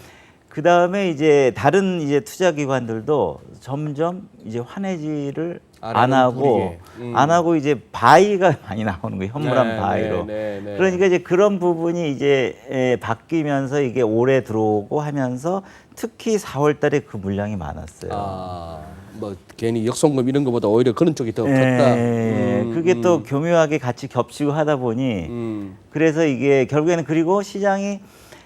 그 다음에 이제 다른 이제 투자 기관들도 점점 이제 환해지를 안 하고 안 하고 이제 바이가 많이 나오는 거예요. 현물한 네, 바이로. 네, 네. 그러니까 이제 그런 부분이 이제 바뀌면서 이게 올해 들어오고 하면서 특히 4월 달에 그 물량이 많았어요. 뭐 괜히 역송금 이런 것보다 오히려 그런 쪽이 더 컸다. 그게 또 교묘하게 같이 겹치고 하다 보니 그래서 이게 결국에는 그리고 시장이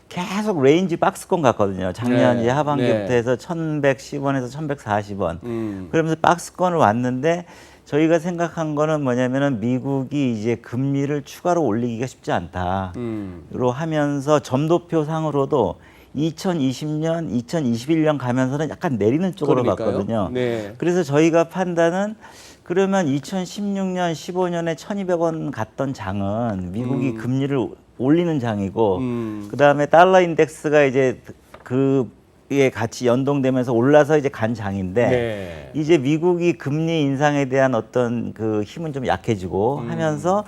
계속 레인지 박스권 갔거든요. 작년 네, 이제 하반기부터 네. 해서 1110원에서 1140원. 그러면서 박스권을 왔는데 저희가 생각한 거는 뭐냐면은 미국이 이제 금리를 추가로 올리기가 쉽지 않다로 하면서 점도표 상으로도 2020년, 2021년 가면서는 약간 내리는 쪽으로 그러니까요. 갔거든요. 네. 그래서 저희가 판단은 그러면 2016년, 15년에 1,200원 갔던 장은 미국이 금리를 올리는 장이고 그다음에 달러 인덱스가 이제 그에 같이 연동되면서 올라서 이제 간 장인데 네. 이제 미국이 금리 인상에 대한 어떤 그 힘은 좀 약해지고 하면서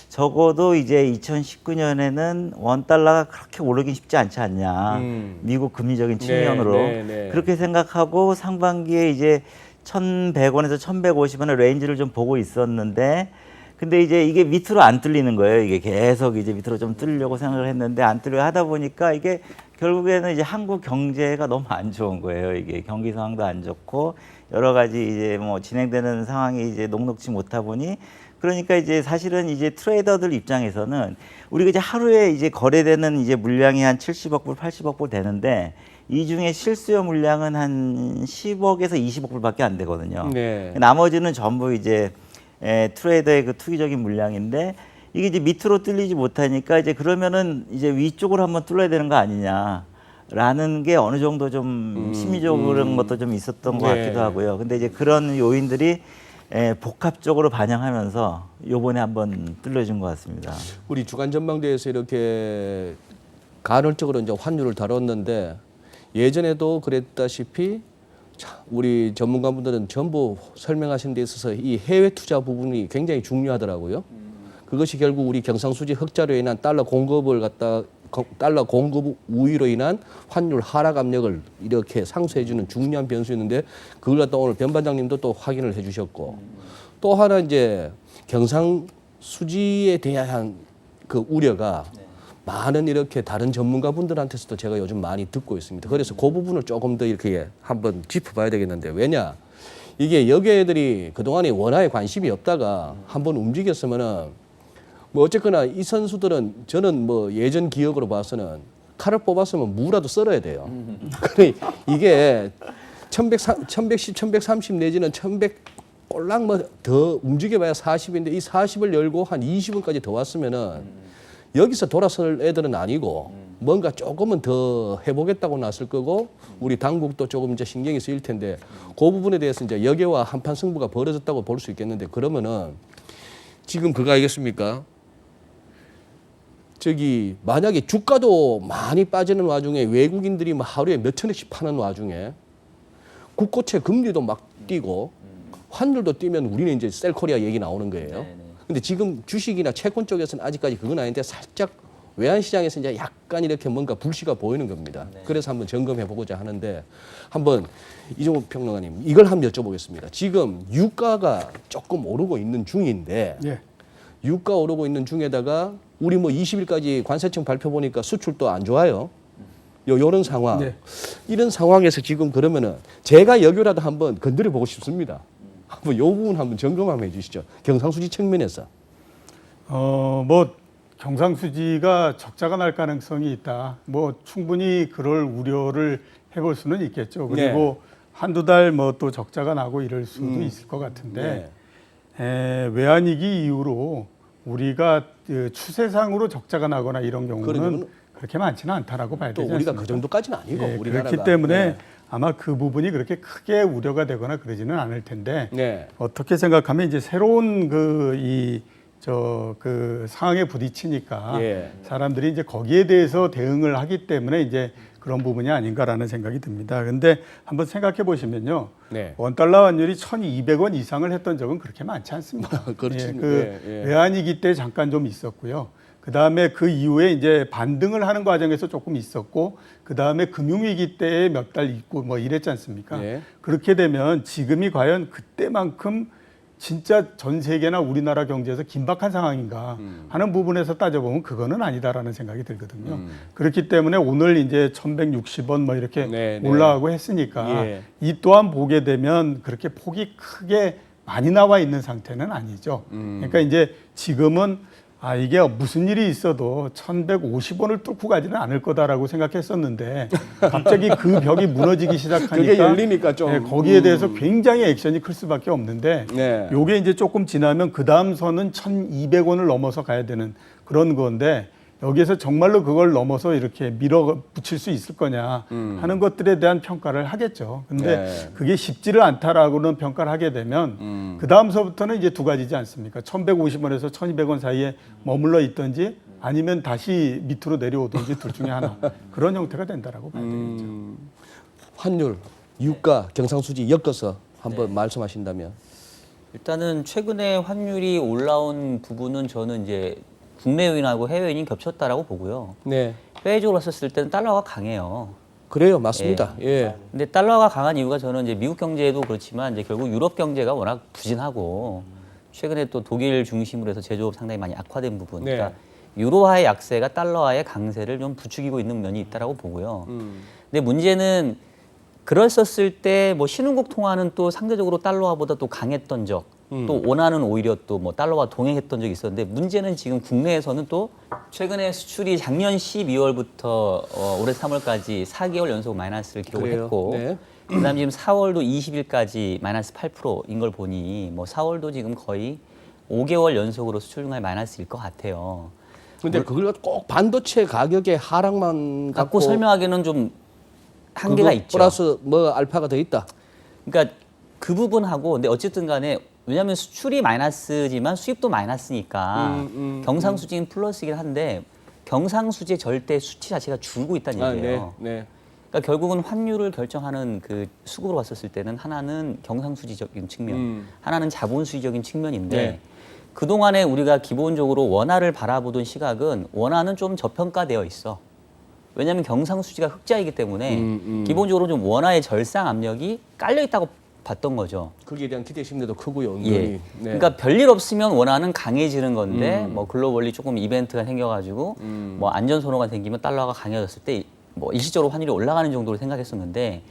적어도 이제 2019년에는 원 달러가 그렇게 오르긴 쉽지 않지 않냐. 미국 금리적인 측면으로. 네, 네. 그렇게 생각하고 상반기에 이제 1,100원에서 1,150원의 레인지를 좀 보고 있었는데 근데 이제 이게 밑으로 안 뚫리는 거예요. 이게 계속 이제 밑으로 좀 뚫으려고 생각을 했는데 안 뚫려 하다 보니까 이게 결국에는 이제 한국 경제가 너무 안 좋은 거예요. 이게 경기 상황도 안 좋고 여러 가지 이제 뭐 진행되는 상황이 이제 녹록지 못하 보니 그러니까 이제 사실은 이제 트레이더들 입장에서는 우리가 이제 하루에 이제 거래되는 이제 물량이 한 70억 불, 80억 불 되는데 이 중에 실수요 물량은 한 10억에서 20억 불밖에 안 되거든요. 네. 나머지는 전부 이제 트레이더의 그 투기적인 물량인데 이게 이제 밑으로 뚫리지 못하니까 이제 그러면은 이제 위쪽으로 한번 뚫어야 되는 거 아니냐라는 게 어느 정도 좀 심리적으로 그런 것도 좀 있었던 것 네. 같기도 하고요. 근데 이제 그런 요인들이 복합적으로 반영하면서 요번에 한번 뚫려준 것 같습니다. 우리 주간 전망대에서 이렇게 간헐적으로 이제 환율을 다뤘는데 예전에도 그랬다시피 우리 전문가분들은 전부 설명하신 데 있어서 이 해외 투자 부분이 굉장히 중요하더라고요. 그것이 결국 우리 경상수지 흑자로 인한 달러 공급 우위로 인한 환율 하락 압력을 이렇게 상쇄해주는 중요한 변수였는데 그걸 갖다 오늘 변 반장님도 또 확인을 해주셨고 또 하나 이제 경상수지에 대한 그 우려가 많은 이렇게 다른 전문가분들한테서도 제가 요즘 많이 듣고 있습니다. 그래서 그 부분을 조금 더 이렇게 한번 짚어봐야 되겠는데 왜냐 이게 여기애들이 그동안에 원화에 관심이 없다가 한번 움직였으면은 뭐 어쨌거나 이 선수들은 저는 뭐 예전 기억으로 봐서는 칼을 뽑았으면 무라도 썰어야 돼요. 그래 이게 1110, 1130 내지는 1100 꼴랑 뭐 더 움직여봐야 40인데 이 40을 열고 한 20원까지 더 왔으면은 여기서 돌아설 애들은 아니고 뭔가 조금은 더 해보겠다고 나설 거고 우리 당국도 조금 이제 신경이 쓰일 텐데 그 부분에 대해서 이제 여계와 한판 승부가 벌어졌다고 볼 수 있겠는데 그러면은 지금 그거 알겠습니까? 저기 만약에 주가도 많이 빠지는 와중에 외국인들이 뭐 하루에 몇 천억씩 파는 와중에 국고채 금리도 막 뛰고 환율도 뛰면 우리는 이제 셀코리아 얘기 나오는 거예요. 근데 지금 주식이나 채권 쪽에서는 아직까지 그건 아닌데 살짝 외환시장에서 이제 약간 이렇게 뭔가 불씨가 보이는 겁니다. 그래서 한번 점검해 보고자 하는데 한번 이종욱 평론가님 이걸 한번 여쭤보겠습니다. 지금 유가가 조금 오르고 있는 중인데 예. 유가 오르고 있는 중에다가 우리 뭐 20일까지 관세청 발표 보니까 수출도 안 좋아요. 요런 상황. 네. 이런 상황에서 지금 그러면은 제가 여기라도 한번 건드려 보고 싶습니다. 한번 요 부분 한번 점검 한번 해 주시죠. 경상수지 측면에서. 뭐 경상수지가 적자가 날 가능성이 있다. 뭐 충분히 그럴 우려를 해볼 수는 있겠죠. 그리고 한두 달 뭐 또 적자가 나고 이럴 수도 있을 것 같은데 외환위기 이후로 우리가 그 추세상으로 적자가 나거나 이런 경우는 그러면 그렇게 많지는 않다라고 봐야 또 되지 우리가 않습니까? 그 정도까지는 아니고 예, 우리나라가. 그렇기 때문에 네. 아마 그 부분이 그렇게 크게 우려가 되거나 그러지는 않을 텐데 네. 어떻게 생각하면 이제 새로운 그 상황에 부딪히니까 예. 사람들이 이제 거기에 대해서 대응을 하기 때문에 이제 그런 부분이 아닌가라는 생각이 듭니다. 근데 한번 생각해 보시면요. 네. 원달러 환율이 1,200원 이상을 했던 적은 그렇게 많지 않습니다. 그렇지. 예. 외환위기 때 잠깐 좀 있었고요. 그 다음에 그 이후에 이제 반등을 하는 과정에서 조금 있었고, 그 다음에 금융위기 때 몇 달 있고 뭐 이랬지 않습니까? 예. 그렇게 되면 지금이 과연 그때만큼 진짜 전 세계나 우리나라 경제에서 긴박한 상황인가 하는 부분에서 따져보면 그거는 아니다라는 생각이 들거든요. 그렇기 때문에 오늘 이제 1160원 뭐 이렇게 네. 올라가고 했으니까 예. 이 또한 보게 되면 그렇게 폭이 크게 많이 나와 있는 상태는 아니죠. 그러니까 이제 지금은 이게 무슨 일이 있어도 1150원을 뚫고 가지는 않을 거다라고 생각했었는데 갑자기 그 벽이 무너지기 시작하니까 그게 열리니까 좀. 거기에 대해서 굉장히 액션이 클 수밖에 없는데 네. 요게 이제 조금 지나면 그 다음 선은 1200원을 넘어서 가야 되는 그런 건데 여기에서 정말로 그걸 넘어서 이렇게 밀어붙일 수 있을 거냐 하는 것들에 대한 평가를 하겠죠. 근데 네. 그게 쉽지를 않다라고는 평가를 하게 되면 그 다음서부터는 이제 두 가지지 않습니까? 1150원에서 1200원 사이에 머물러 있든지 아니면 다시 밑으로 내려오든지 둘 중에 하나 그런 형태가 된다라고 봐야 되겠죠. 환율, 유가, 경상수지 엮어서 한번 말씀하신다면. 일단은 최근에 환율이 올라온 부분은 저는 이제 국내 요인하고 해외 요인이 겹쳤다라고 보고요. 네. 해외적으로 봤을 때는 달러가 강해요. 그래요, 맞습니다. 예. 근데 달러가 강한 이유가 저는 이제 미국 경제도 그렇지만 이제 결국 유럽 경제가 워낙 부진하고 최근에 또 독일 중심으로 해서 제조업 상당히 많이 악화된 부분. 네. 그러니까 유로화의 약세가 달러화의 강세를 좀 부추기고 있는 면이 있다라고 보고요. 근데 문제는 그랬었을 때 뭐 신흥국 통화는 또 상대적으로 달러화보다 또 강했던 적, 또 원화는 오히려 또 뭐 달러와 동행했던 적이 있었는데 문제는 지금 국내에서는 또 최근에 수출이 작년 12월부터 올해 3월까지 4개월 연속 마이너스를 기록했고 네. 그다음 지금 4월도 20일까지 마이너스 8%인 걸 보니 뭐 4월도 지금 거의 5개월 연속으로 수출 증가의 마이너스일 것 같아요. 근데 그걸 꼭 반도체 가격의 하락만 갖고 설명하기는 좀 한계가 그거 있죠. 플러스 뭐 알파가 더 있다. 그러니까 그 부분하고 근데 어쨌든 간에 왜냐하면 수출이 마이너스지만 수입도 마이너스니까 경상수지는 플러스이긴 한데 경상수지의 절대 수치 자체가 줄고 있다는 얘기예요. 네. 그러니까 결국은 환율을 결정하는 그 수급으로 봤었을 때는 하나는 경상수지적인 측면, 하나는 자본수지적인 측면인데 네. 그동안에 우리가 기본적으로 원화를 바라보던 시각은 원화는 좀 저평가되어 있어. 왜냐하면 경상수지가 흑자이기 때문에 기본적으로 좀 원화의 절상 압력이 깔려 있다고 봤던 거죠. 거기에 대한 기대 심리도 크고요. 은근히. 예. 네. 그러니까 별일 없으면 원화는 강해지는 건데 뭐 글로벌리 조금 이벤트가 생겨가지고 뭐 안전선호가 생기면 달러가 강해졌을 때 뭐 일시적으로 환율이 올라가는 정도로 생각했었는데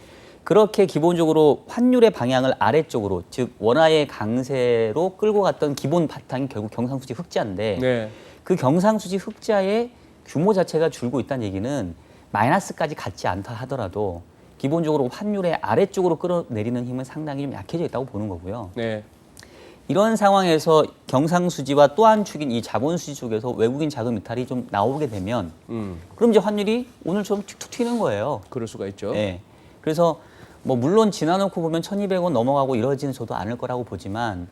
그렇게 기본적으로 환율의 방향을 아래쪽으로 즉 원화의 강세로 끌고 갔던 기본 바탕이 결국 경상수지 흑자인데 네. 그 경상수지 흑자의 규모 자체가 줄고 있다는 얘기는 마이너스까지 갔지 않다 하더라도 기본적으로 환율의 아래쪽으로 끌어내리는 힘은 상당히 좀 약해져 있다고 보는 거고요. 네. 이런 상황에서 경상수지와 또 한 축인 이 자본수지 쪽에서 외국인 자금 이탈이 좀 나오게 되면 그럼 이제 환율이 오늘처럼 툭툭 튀는 거예요. 그럴 수가 있죠. 네. 그래서 뭐 물론 지나놓고 보면 1,200원 넘어가고 이러지는 저도 않을 거라고 보지만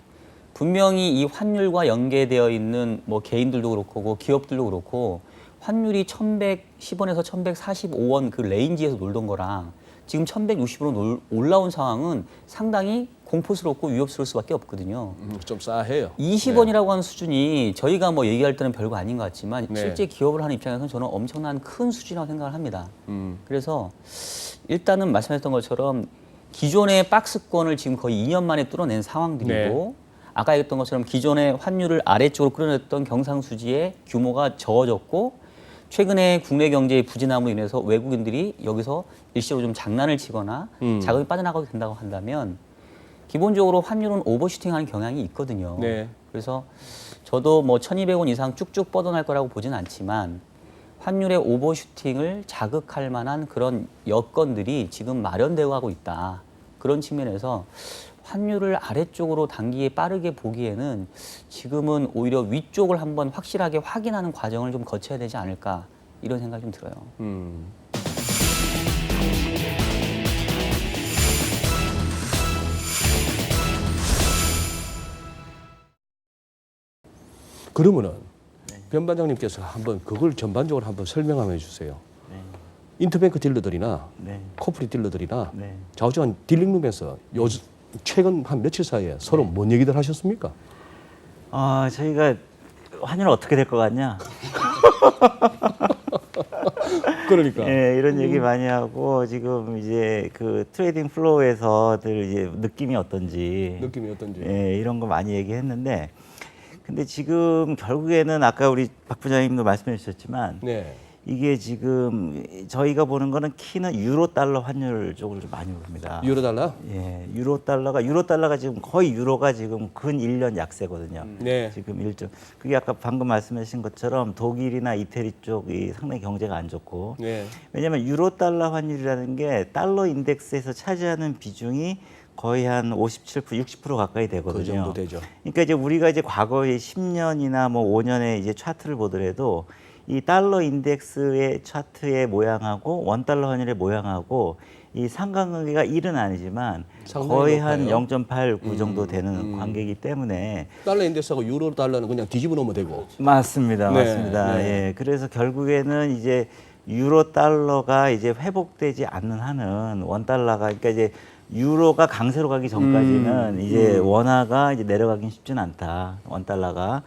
분명히 이 환율과 연계되어 있는 뭐 개인들도 그렇고 기업들도 그렇고 환율이 1,110원에서 1,145원 그 레인지에서 놀던 거랑 지금 1,160으로 올라온 상황은 상당히 공포스럽고 위협스러울 수밖에 없거든요. 좀 싸해요. 20원이라고 하는 수준이 저희가 뭐 얘기할 때는 별거 아닌 것 같지만 네. 실제 기업을 하는 입장에서는 저는 엄청난 큰 수준이라고 생각을 합니다. 그래서 일단은 말씀하셨던 것처럼 기존의 박스권을 지금 거의 2년 만에 뚫어낸 상황들이고 네. 아까 얘기했던 것처럼 기존의 환율을 아래쪽으로 끌어냈던 경상수지의 규모가 적어졌고 최근에 국내 경제의 부진함으로 인해서 외국인들이 여기서 일시로 좀 장난을 치거나 자금이 빠져나가게 된다고 한다면 기본적으로 환율은 오버슈팅하는 경향이 있거든요. 네. 그래서 저도 뭐 1,200원 이상 쭉쭉 뻗어날 거라고 보진 않지만 환율의 오버슈팅을 자극할 만한 그런 여건들이 지금 마련되어 가고 있다. 그런 측면에서 환율을 아래쪽으로 단기에 빠르게 보기에는 지금은 오히려 위쪽을 한번 확실하게 확인하는 과정을 좀 거쳐야 되지 않을까 이런 생각이 좀 들어요. 그러면은 변 반장님께서 한번 그걸 전반적으로 한번 설명해 주세요. 인터뱅크 딜러들이나 네. 코프리 딜러들이나 네. 좌우지간 딜링룸에서 요즘 최근 한 며칠 사이에 서로 뭔 얘기들 하셨습니까? 저희가 환율 어떻게 될 것 같냐? 그러니까. 예, 이런 얘기 많이 하고 지금 이제 그 트레이딩 플로우에서들 이제 느낌이 어떤지, 느낌이 어떤지. 예, 이런 거 많이 얘기했는데, 근데 지금 결국에는 아까 우리 박 부장님도 말씀해 주셨지만 네. 이게 지금 저희가 보는 거는 키는 유로 달러 환율 쪽을 좀 많이 봅니다. 유로 달러? 예, 유로 달러가 지금 거의 유로가 지금 근 1년 약세거든요. 네. 지금 그게 아까 방금 말씀하신 것처럼 독일이나 이태리 쪽이 상당히 경제가 안 좋고 네. 왜냐하면 유로 달러 환율이라는 게 달러 인덱스에서 차지하는 비중이 거의 한 57%, 60% 가까이 되거든요. 그 정도 되죠. 그러니까 이제 우리가 이제 과거에 10년이나 뭐 5년의 이제 차트를 보더라도 이 달러 인덱스의 차트의 모양하고 원 달러 환율의 모양하고 이 상관관계가 1은 아니지만 거의 한 높아요. 0.89 정도 되는 관계이기 때문에 달러 인덱스하고 유로 달러는 그냥 뒤집어 놓으면 되고. 맞습니다. 네, 맞습니다. 네. 예. 그래서 결국에는 이제 유로 달러가 이제 회복되지 않는 한은 원 달러가 그러니까 이제 유로가 강세로 가기 전까지는 이제 원화가 이제 내려가긴 쉽진 않다. 원 달러가.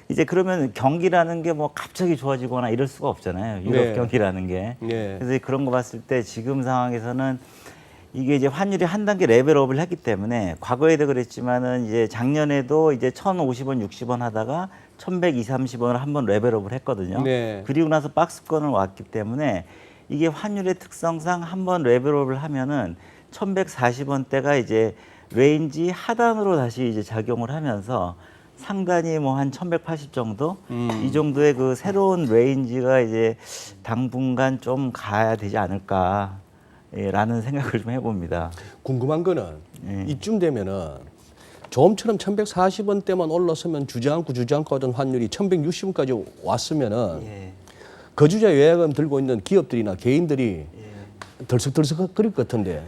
이제 그러면 경기라는 게 뭐 갑자기 좋아지거나 이럴 수가 없잖아요. 유럽 네. 경기라는 게. 네. 그래서 그런 거 봤을 때 지금 상황에서는 이게 이제 환율이 한 단계 레벨업을 했기 때문에 과거에도 그랬지만은 이제 작년에도 이제 1,050원, 60원 하다가 1,120, 30원을 한번 레벨업을 했거든요. 네. 그리고 나서 박스권을 왔기 때문에 이게 환율의 특성상 한번 레벨업을 하면은 1,140원대가 이제 레인지 하단으로 다시 이제 작용을 하면서 상단이 뭐 한 1,180 정도 이 정도의 그 새로운 레인지가 이제 당분간 좀 가야 되지 않을까라는 생각을 좀 해봅니다. 궁금한 거는 예. 이쯤 되면은 좀처럼 1,140원대만 올랐으면 주저앉고 하던 환율이 1,160원까지 왔으면은 예. 거주자 요약금 들고 있는 기업들이나 개인들이 덜썩덜썩 거릴 것 같은데.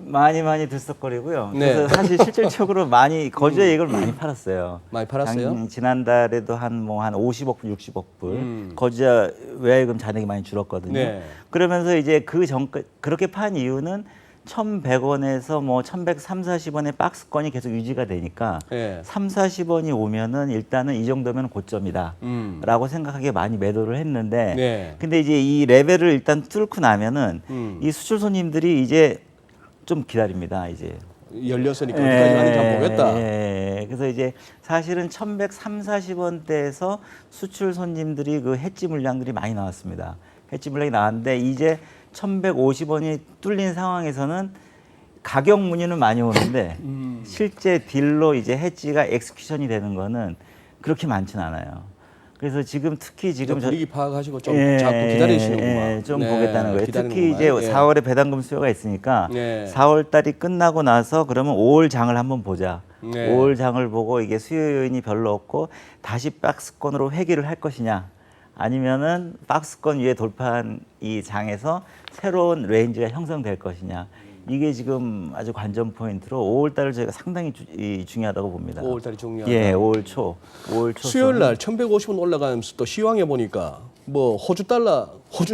많이 들썩거리고요. 네. 그래서 사실 실질적으로 많이 거주자 이익을 많이 팔았어요. 많이 팔았어요? 지난달에도 한 50억 불, 60억 불 거주자 외야예금 잔액이 많이 줄었거든요. 네. 그러면서 이제 그렇게 판 이유는 1,100원에서 뭐 1,130, 140원의 박스권이 계속 유지가 되니까 네. 30-40원이 오면은 일단은 이 정도면 고점이다라고 생각하게 많이 매도를 했는데 네. 근데 이제 이 레벨을 일단 뚫고 나면은 이 수출 손님들이 이제 좀 기다립니다. 이제 열렸으니까 어디까지 가는지 한번 보겠다. 예. 그래서 이제 사실은 1,130, 40원대에서 수출 손님들이 그 해지 물량들이 많이 나왔습니다. 해지 물량이 나왔는데 이제 1,150원이 뚫린 상황에서는 가격 문의는 많이 오는데 실제 딜로 이제 해지가 엑스큐션이 되는 거는 그렇게 많지는 않아요. 그래서 지금 특히 지금 분위기 파악하시고 좀 예, 자꾸 기다리시는구만. 좀 네, 보겠다는 거예요. 특히 기다리는구만. 이제 예. 4월에 배당금 수요가 있으니까 네. 4월 달이 끝나고 나서 그러면 5월 장을 한번 보자. 네. 5월 장을 보고 이게 수요 요인이 별로 없고 다시 박스권으로 회귀를 할 것이냐. 아니면은 박스권 위에 돌파한 이 장에서 새로운 레인지가 형성될 것이냐. 이게 지금 아주 관전 포인트로 5월 달을 저희가 상당히 중요하다고 봅니다. 5월 달이 중요하다. 예, 5월 초. 수요일 날 1,150원 올라가면서 또 시황에 보니까 뭐 호주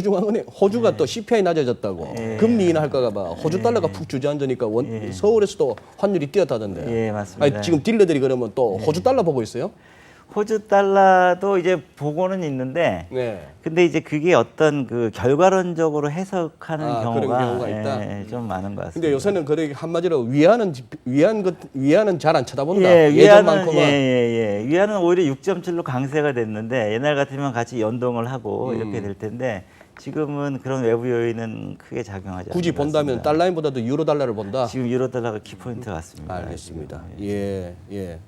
중앙은행 호주가 또 CPI 낮아졌다고 금리 인하할까 봐 호주 달러가 푹 주저앉으니까 서울에서도 환율이 뛰었다던데. 예, 맞습니다. 아니, 지금 딜러들이 그러면 또 호주 달러 보고 있어요? 호주 달러도 이제 보고는 있는데 네. 근데 이제 그게 어떤 그 결과론적으로 해석하는 그런 경우가, 경우가 있다? 좀 많은 것 같습니다. 근데 요새는 그렇게 한마디로 위안은 잘 안 쳐다본다. 위안은 예전만큼은. 위안은 오히려 6.7로 강세가 됐는데 옛날 같으면 같이 연동을 하고 이렇게 될 텐데 지금은 그런 외부 요인은 크게 작용하지 않는 굳이 것 본다면 같습니다. 달러인보다도 유로 달러를 본다. 지금 유로 달러가 키포인트 같습니다. 알겠습니다. 지금. 예.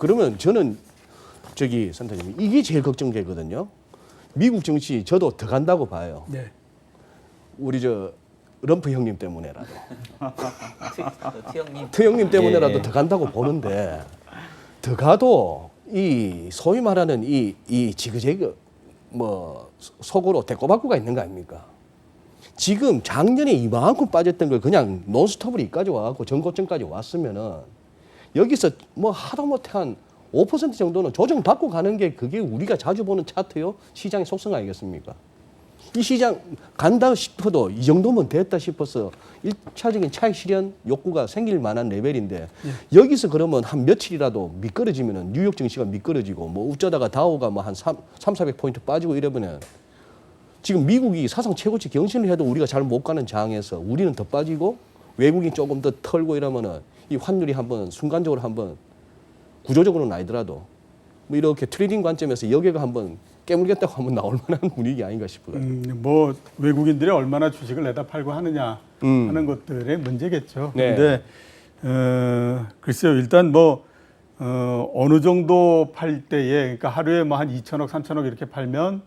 그러면 저는 저기 선생님 이게 제일 걱정되거든요. 미국 정치 저도 더 간다고 봐요. 네. 우리 저 럼프 형님 때문에라도 티형님. 트 형님 때문에라도 예. 더 간다고 보는데 더 가도 이 소위 말하는 이 지그재그 뭐 속으로 대꼬박구가 있는 거 아닙니까? 지금 작년에 이만큼 빠졌던 걸 그냥 논스톱으로 이까지 와갖고 전고점까지 왔으면은 여기서 뭐 하다 못해 한 5% 정도는 조정받고 가는 게 그게 우리가 자주 보는 차트요. 시장의 속성 아니겠습니까? 이 시장 간다 싶어도 이 정도면 됐다 싶어서 1차적인 차익 실현 욕구가 생길 만한 레벨인데 여기서 그러면 한 며칠이라도 미끄러지면은 뉴욕 증시가 미끄러지고 뭐 어쩌다가 다우가 뭐 한 400포인트 빠지고 이러면은 지금 미국이 사상 최고치 경신을 해도 우리가 잘 못 가는 장에서 우리는 더 빠지고 외국인 조금 더 털고 이러면은 이 환율이 한번 순간적으로 한번 구조적으로는 아니더라도 뭐 이렇게 트레이딩 관점에서 여기가 한번 깨물겠다고 한번 나올 만한 분위기 아닌가 싶어요. 뭐 외국인들이 얼마나 주식을 내다 팔고 하느냐 하는 것들의 문제겠죠. 네. 근데 글쎄요. 일단 뭐 어느 정도 팔 때에 그러니까 하루에 뭐 한 2천억, 3천억 이렇게 팔면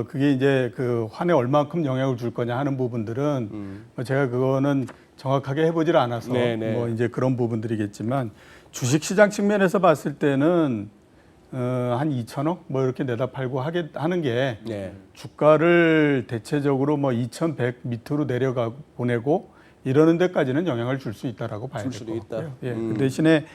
그게 이제 그 환에 얼마큼 영향을 줄 거냐 하는 부분들은 뭐 제가 그거는 정확하게 해보질 않아서 네네. 뭐 이제 그런 부분들이겠지만 주식 시장 측면에서 봤을 때는 한 2천억 뭐 이렇게 내다 팔고 하는 게 네. 주가를 대체적으로 뭐 2,100 밑으로 내려가 보내고 이러는 데까지는 영향을 줄 수 있다라고 봐야 줄 될 수도 것 있다. 같고요. 예, 그 대신에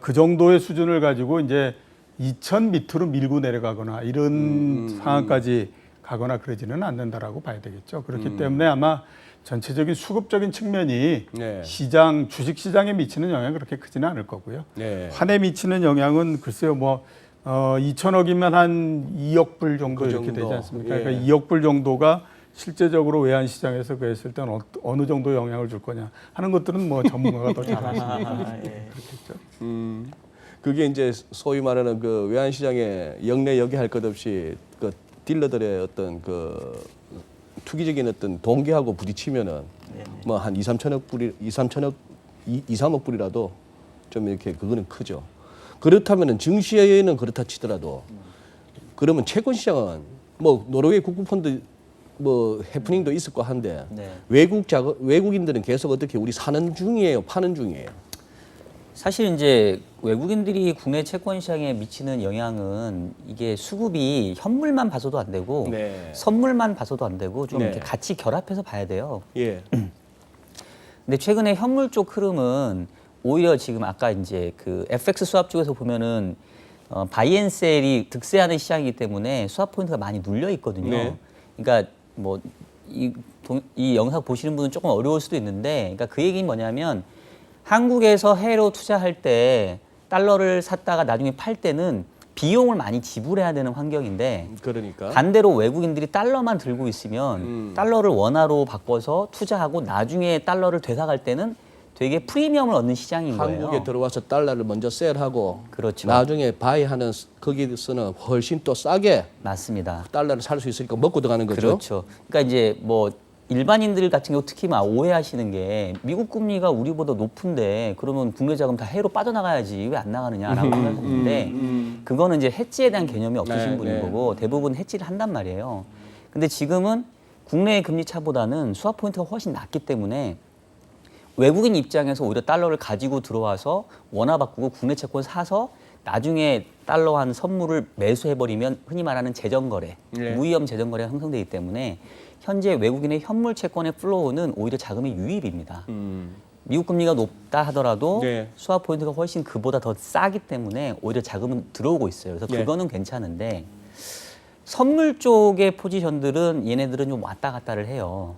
그 정도의 수준을 가지고 이제 2,000 밑으로 밀고 내려가거나 이런 상황까지 가거나 그러지는 않는다라고 봐야 되겠죠. 그렇기 때문에 아마 전체적인 수급적인 측면이 네. 시장 주식 시장에 미치는 영향은 그렇게 크지는 않을 거고요. 네. 환에 미치는 영향은 글쎄요 뭐 2천억이면 한 2억 불 정도 그 이렇게 정도. 되지 않습니까? 예. 그러니까 2억 불 정도가 실제적으로 외환 시장에서 그랬을 때는 어느 정도 영향을 줄 거냐 하는 것들은 뭐 전문가가 더 잘 아십니다. 그렇겠죠. 그게 이제 소위 말하는 그 외환 시장에 영내 여기할 것 없이 그 딜러들의 어떤 그 투기적인 어떤 동기하고 부딪히면은 뭐 한 2, 3천억 불이라도 좀 이렇게 그거는 크죠. 그렇다면은 증시에는 그렇다 치더라도 그러면 채권 시장은 뭐 노르웨이 국부펀드 뭐 해프닝도 있을 거 한데 네. 외국인들은 계속 어떻게 우리 사는 중이에요, 파는 중이에요. 사실 이제 외국인들이 국내 채권 시장에 미치는 영향은 이게 수급이 현물만 봐서도 안 되고 네. 선물만 봐서도 안 되고 좀 네. 이렇게 같이 결합해서 봐야 돼요. 예. 근데 최근에 현물 쪽 흐름은 오히려 지금 아까 이제 그 FX 수합 쪽에서 보면은 바이앤셀이 득세하는 시장이기 때문에 수합 포인트가 많이 눌려 있거든요. 네. 그러니까 뭐 이 영상 보시는 분은 조금 어려울 수도 있는데, 그러니까 그 얘기는 뭐냐면 한국에서 해외로 투자할 때 달러를 샀다가 나중에 팔 때는 비용을 많이 지불해야 되는 환경인데 그러니까 반대로 외국인들이 달러만 들고 있으면 달러를 원화로 바꿔서 투자하고 나중에 달러를 되사갈 때는 되게 프리미엄을 얻는 시장인 거예요. 한국에 들어와서 달러를 먼저 셀하고 그렇죠. 나중에 바이하는 거기서는 훨씬 또 싸게 맞습니다. 달러를 살 수 있으니까 먹고 들어가는 거죠. 그렇죠. 그러니까 이제 뭐 일반인들 같은 경우 특히 막 오해하시는 게 미국 금리가 우리보다 높은데 그러면 국내 자금 다 해외로 빠져나가야지 왜 안 나가느냐라고 생각하는데 그거는 이제 해지에 대한 개념이 없으신 네, 분인 네. 거고 대부분 해지를 한단 말이에요. 근데 지금은 국내의 금리 차보다는 스왑 포인트가 훨씬 낮기 때문에 외국인 입장에서 오히려 달러를 가지고 들어와서 원화 바꾸고 국내 채권 사서 나중에 달러한 선물을 매수해버리면 흔히 말하는 재정거래, 네. 무위험 재정거래가 형성되기 때문에 현재 외국인의 현물 채권의 플로우는 오히려 자금의 유입입니다. 미국 금리가 높다 하더라도 네. 스왑 포인트가 훨씬 그보다 더 싸기 때문에 오히려 자금은 들어오고 있어요. 그래서 네. 그거는 괜찮은데 선물 쪽의 포지션들은 얘네들은 좀 왔다 갔다를 해요.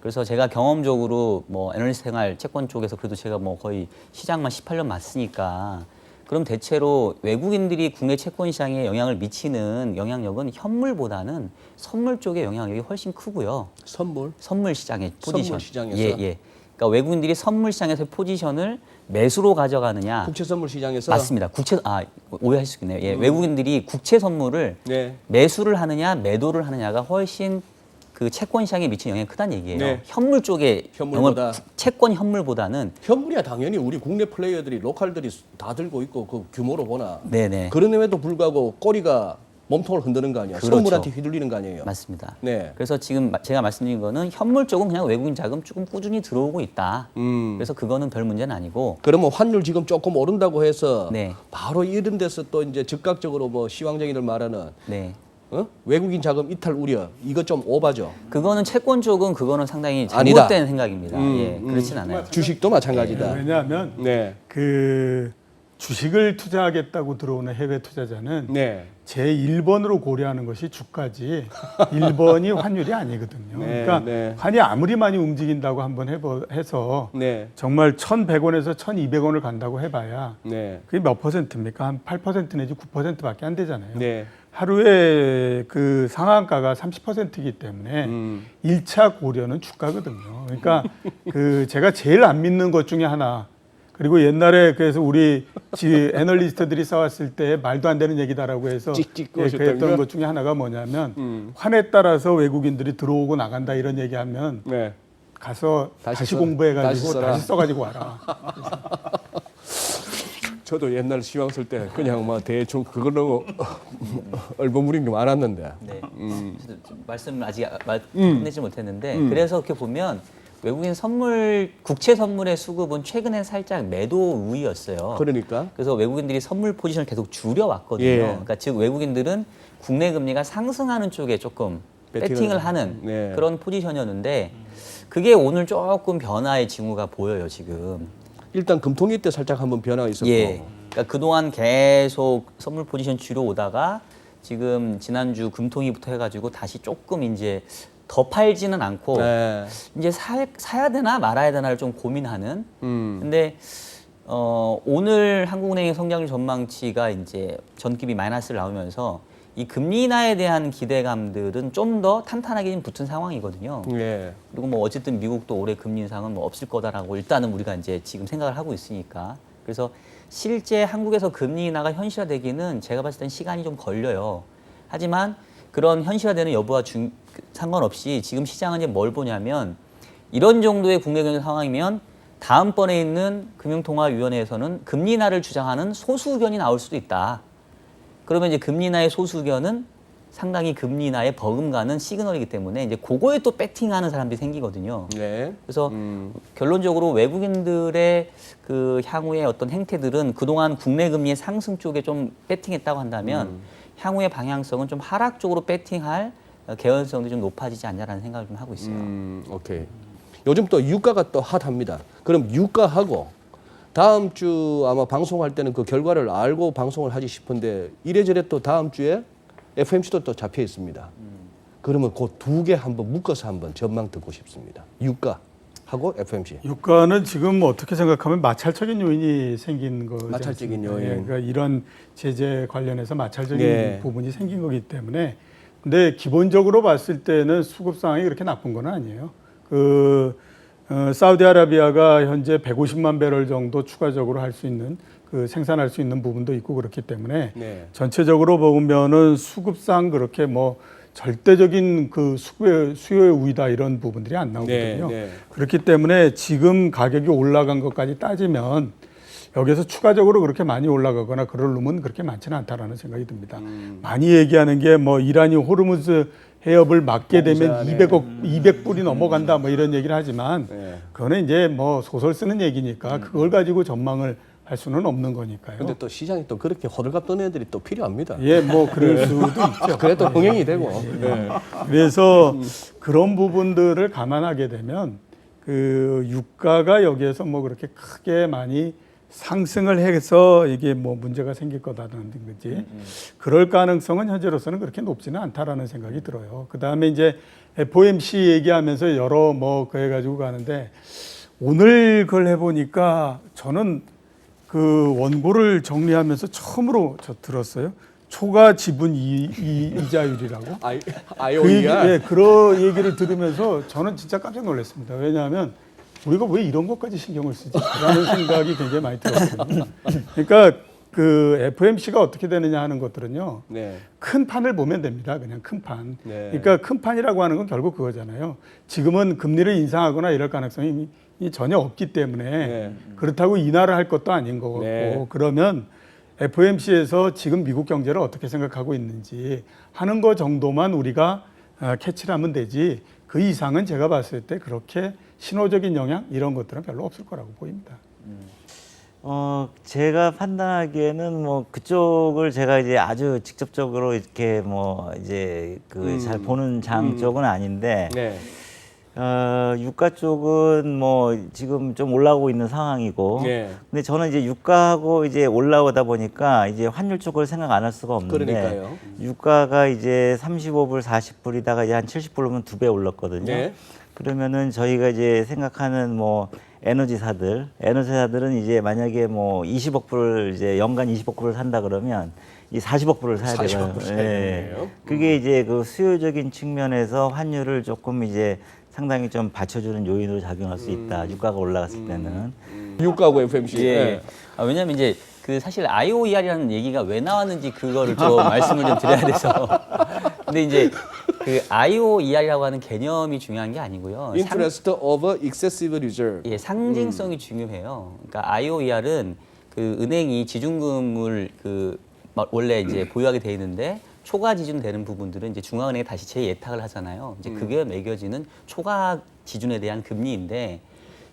그래서 제가 경험적으로 뭐 애널리스트 생활 채권 쪽에서 그래도 제가 뭐 거의 시장만 18년 맞으니까 그럼 대체로 외국인들이 국내 채권 시장에 영향을 미치는 영향력은 현물보다는 선물 쪽의 영향력이 훨씬 크고요. 선물 시장의 포지션. 선물 시장에서? 예, 예. 그러니까 외국인들이 선물 시장에서의 포지션을 매수로 가져가느냐. 국채 선물 시장에서 맞습니다. 오해할 수 있네요. 예, 외국인들이 국채 선물을 네. 매수를 하느냐, 매도를 하느냐가 훨씬 그 채권 시장에 미치는 영향이 크다는 얘기예요. 네. 현물 쪽에 현물보다. 채권 현물보다는 현물이야 당연히 우리 국내 플레이어들이 로컬들이 다 들고 있고 그 규모로 보나. 네네. 그런데도 불구하고 꼬리가 몸통을 흔드는 거 아니야. 그렇죠. 선물한테 휘둘리는 거 아니에요. 맞습니다. 네. 그래서 지금 제가 말씀드린 거는 현물 쪽은 그냥 외국인 자금 조금 꾸준히 들어오고 있다. 그래서 그거는 별 문제는 아니고. 그러면 환율 지금 조금 오른다고 해서 네. 바로 이런 데서 또 이제 즉각적으로 뭐 시황쟁이들 말하는 네. 외국인 자금 이탈 우려 이거 좀 오바죠. 그거는 채권 쪽은 그거는 상당히 아니다. 잘못된 생각입니다. 예, 그렇진 않아요. 주식도 마찬가지다. 왜냐하면 네. 그 주식을 투자하겠다고 들어오는 해외 투자자는 네. 제 1번으로 고려하는 것이 주가지 1번이 환율이 아니거든요. 네, 그러니까 네. 환이 아무리 많이 움직인다고 한번 해서 네. 정말 1,100원에서 1,200원을 간다고 해봐야 네. 그게 몇 퍼센트입니까? 한 8% 내지 9%밖에 안 되잖아요. 네. 하루에 그 상한가가 30%이기 때문에 1차 고려는 주가거든요. 그러니까 그 제가 제일 안 믿는 것 중에 하나 그리고 옛날에 그래서 우리 애널리스트들이 써왔을 때 말도 안 되는 얘기다라고 해서 찍찍 그랬던 것 중에 하나가 뭐냐면 환에 따라서 외국인들이 들어오고 나간다 이런 얘기하면 네. 가서 다시 써- 공부해가지고 써라. 다시 써가지고 와라. 저도 옛날 시황 쓸 때 그냥 뭐 대충 그걸로 얼버무린 게 많았는데. 네. 저도 좀 말씀을 아직 끝내지 못했는데 그래서 이렇게 보면 외국인 선물 국채 선물의 수급은 최근에 살짝 매도 우위였어요. 그러니까. 그래서 외국인들이 선물 포지션을 계속 줄여왔거든요. 예. 그러니까 즉 외국인들은 국내 금리가 상승하는 쪽에 조금 배팅을 하는 네. 그런 포지션이었는데 그게 오늘 조금 변화의 징후가 보여요 지금. 일단 금통위 때 살짝 한번 변화가 있었고. 예. 그러니까 그동안 계속 선물 포지션 줄여오다가 지금 지난주 금통위부터 해가지고 다시 조금 이제 더 팔지는 않고 네. 이제 사야 되나 말아야 되나를 좀 고민하는. 근데 오늘 한국은행의 성장률 전망치가 이제 전기비 마이너스를 나오면서 이 금리 인하에 대한 기대감들은 좀 더 탄탄하게 좀 붙은 상황이거든요. 예. 그리고 뭐 어쨌든 미국도 올해 금리 인상은 뭐 없을 거다라고 일단은 우리가 이제 지금 생각을 하고 있으니까. 그래서 실제 한국에서 금리 인하가 현실화되기는 제가 봤을 땐 시간이 좀 걸려요. 하지만 그런 현실화되는 여부와 상관없이 지금 시장은 이제 뭘 보냐면 이런 정도의 국내 경제 상황이면 다음번에 있는 금융통화위원회에서는 금리 인하를 주장하는 소수 의견이 나올 수도 있다. 그러면 이제 금리 인하의 소수 의견은 상당히 금리 인하에 버금가는 시그널이기 때문에 이제 그거에 또 배팅하는 사람들이 생기거든요. 네. 그래서 결론적으로 외국인들의 그 향후의 어떤 행태들은 그동안 국내 금리의 상승 쪽에 좀 배팅했다고 한다면 향후의 방향성은 좀 하락 쪽으로 배팅할 개연성도 좀 높아지지 않냐라는 생각을 좀 하고 있어요. 오케이. 요즘 또 유가가 또 핫합니다. 그럼 유가하고 다음 주 아마 방송할 때는 그 결과를 알고 방송을 하지 싶은데 이래저래 또 다음 주에 FMC도 또 잡혀 있습니다. 그러면 그 두 개 한번 묶어서 한번 전망 듣고 싶습니다. 유가하고 FMC. 유가는 지금 어떻게 생각하면 마찰적인 요인이 생긴 거죠. 마찰적인 요인. 그러니까 이런 제재 관련해서 마찰적인 예. 부분이 생긴 거기 때문에 근데 기본적으로 봤을 때는 수급 상황이 그렇게 나쁜 건 아니에요. 사우디아라비아가 현재 150만 배럴 정도 추가적으로 할 수 있는 생산할 수 있는 부분도 있고 그렇기 때문에 네. 전체적으로 보면은 수급상 그렇게 뭐 절대적인 그 수요의 우위다 이런 부분들이 안 나오거든요. 네. 그렇기 때문에 지금 가격이 올라간 것까지 따지면 여기서 추가적으로 그렇게 많이 올라가거나 그럴 놈은 그렇게 많지는 않다라는 생각이 듭니다. 많이 얘기하는 게 뭐 이란이 호르무즈 해협을 막게 되면 200불이 넘어간다 뭐 이런 얘기를 하지만 네. 그거는 이제 뭐 소설 쓰는 얘기니까 그걸 가지고 전망을 할 수는 없는 거니까요. 근데 또 시장이 또 그렇게 호들갑 떠는 애들이 또 필요합니다. 예, 뭐 그럴 수도 있죠. 그래 또 흥행이 되고. 네. 그래서 그런 부분들을 감안하게 되면 그 유가가 여기에서 뭐 그렇게 크게 많이 상승을 해서 이게 뭐 문제가 생길 거다라는 거지. 그럴 가능성은 현재로서는 그렇게 높지는 않다라는 생각이 들어요. 그 다음에 이제 FOMC 얘기하면서 여러 뭐 그래 가지고 가는데 오늘 그걸 해보니까 저는 그 원고를 정리하면서 처음으로 저 들었어요. 초과 지분 이자율이라고. 그 IOER. 예, 그런 얘기를 들으면서 저는 진짜 깜짝 놀랐습니다. 왜냐하면 우리가 왜 이런 것까지 신경을 쓰지? 라는 생각이 굉장히 많이 들었거든요. 그러니까 그 FOMC가 어떻게 되느냐 하는 것들은요. 네. 큰 판을 보면 됩니다. 그냥 큰 판. 네. 그러니까 큰 판이라고 하는 건 결국 그거잖아요. 지금은 금리를 인상하거나 이럴 가능성이 전혀 없기 때문에 네. 그렇다고 인하를 할 것도 아닌 거고 네. 그러면 FOMC에서 지금 미국 경제를 어떻게 생각하고 있는지 하는 거 정도만 우리가 캐치를 하면 되지 그 이상은 제가 봤을 때 그렇게 신호적인 영향 이런 것들은 별로 없을 거라고 보입니다. 제가 판단하기에는 뭐 그쪽을 제가 이제 아주 직접적으로 이렇게 뭐 이제 그 잘 보는 장 쪽은 아닌데 네. 유가 쪽은 뭐 지금 좀 올라오고 있는 상황이고 네. 근데 저는 이제 유가하고 이제 올라오다 보니까 이제 환율 쪽을 생각 안 할 수가 없는데 그러니까요. 유가가 이제 35불, 40불이다가 이제 한 70불 오면 2배 올랐거든요. 네. 그러면은 저희가 이제 생각하는 뭐 에너지사들은 이제 만약에 뭐 20억 불을 이제 연간 20억 불을 산다 그러면 이 40억 불을 사야 40억 되거든요. 불 사야 되네요. 그게 이제 그 수요적인 측면에서 환율을 조금 이제 상당히 좀 받쳐주는 요인으로 작용할 수 있다. 유가가 올라갔을 때는. 유가고 FOMC. 예. 네. 왜냐하면 이제 그 사실 IOER이라는 얘기가 왜 나왔는지 그거를 좀 말씀을 좀 드려야 돼서. 근데 이제 그 IOER이라고 하는 개념이 중요한 게 아니고요. Interest over excessive reserve. 예, 상징성이 중요해요. 그러니까 IOER은 그 은행이 지준금을 그 원래 이제 보유하게 돼 있는데 초과 지준되는 부분들은 이제 중앙은행에 다시 재예탁을 하잖아요. 이제 그게 매겨지는 초과 지준에 대한 금리인데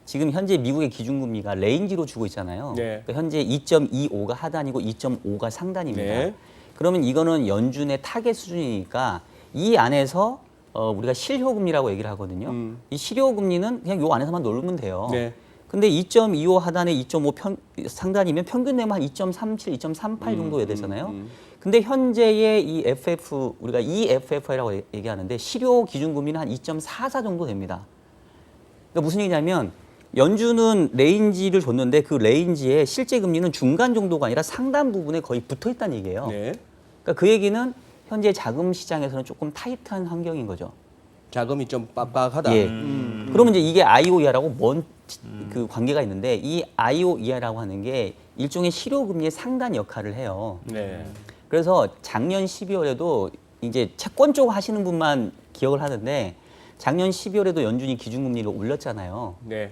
지금 현재 미국의 기준금리가 레인지로 주고 있잖아요. 네. 그러니까 현재 2.25가 하단이고 2.5가 상단입니다. 네. 그러면 이거는 연준의 타겟 수준이니까 이 안에서 우리가 실효금리라고 얘기를 하거든요. 이 실효금리는 그냥 요 안에서만 놀면 돼요. 네. 근데 2.25 하단에 2.5 상단이면 평균 내면 한 2.37, 2.38 정도 되잖아요. 근데 현재의 이 FF 우리가 EFF라고 얘기하는데 실효 기준금리는 한 2.44 정도 됩니다. 그러니까 무슨 얘기냐면 연준은 레인지를 줬는데 그 레인지의 실제 금리는 중간 정도가 아니라 상단 부분에 거의 붙어 있다는 얘기예요. 네. 그러니까 그 얘기는 현재 자금 시장에서는 조금 타이트한 환경인 거죠. 자금이 좀 빡빡하다. 예. 그러면 이제 이게 IOER하고 뭔 그 관계가 있는데 이 IOER라고 하는 게 일종의 실효금리의 상단 역할을 해요. 네. 그래서 작년 12월에도 이제 채권 쪽 하시는 분만 기억을 하는데 작년 12월에도 연준이 기준금리를 올렸잖아요. 네.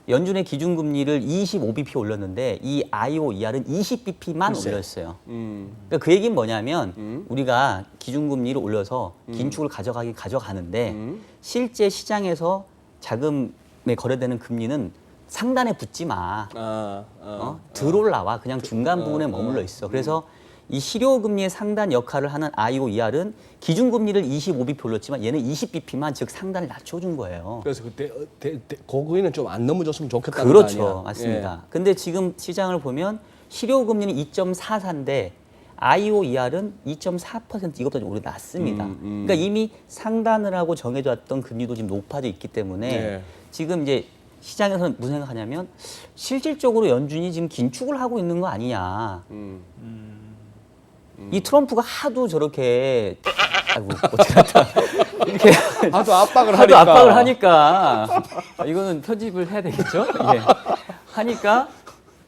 연준의 기준금리를 25bp 올렸는데 이 IOER은 20bp만 글쎄. 올렸어요. 그러니까 그 얘기는 뭐냐면 우리가 기준금리를 올려서 긴축을 가져가는데 실제 시장에서 자금에 거래되는 금리는 상단에 붙지 마. 덜 올라와. 그냥 중간 부분에 머물러 있어. 그래서 이 실효금리의 상단 역할을 하는 IOER은 기준금리를 25bp 올렸지만 얘는 20bp만 즉 상단을 낮춰준 거예요. 그래서 그때 고금리는 좀 안 넘어졌으면 좋겠다는 그렇죠. 거 아니야? 맞습니다. 근데 지금 시장을 보면 실효금리는 2.44인데 IOER은 2.4% 이것보다 좀 오히려 낮습니다. 그러니까 이미 상단을 하고 정해졌던 금리도 지금 높아져 있기 때문에 네. 지금 이제 시장에서는 무슨 생각하냐면 실질적으로 연준이 지금 긴축을 하고 있는 거 아니냐. 이 트럼프가 하도 저렇게 아이고 어떻게 하다 이렇게 하도 압박을 하도 하니까. 압박을 하니까 이거는 편집을 해야 되겠죠? 예. 하니까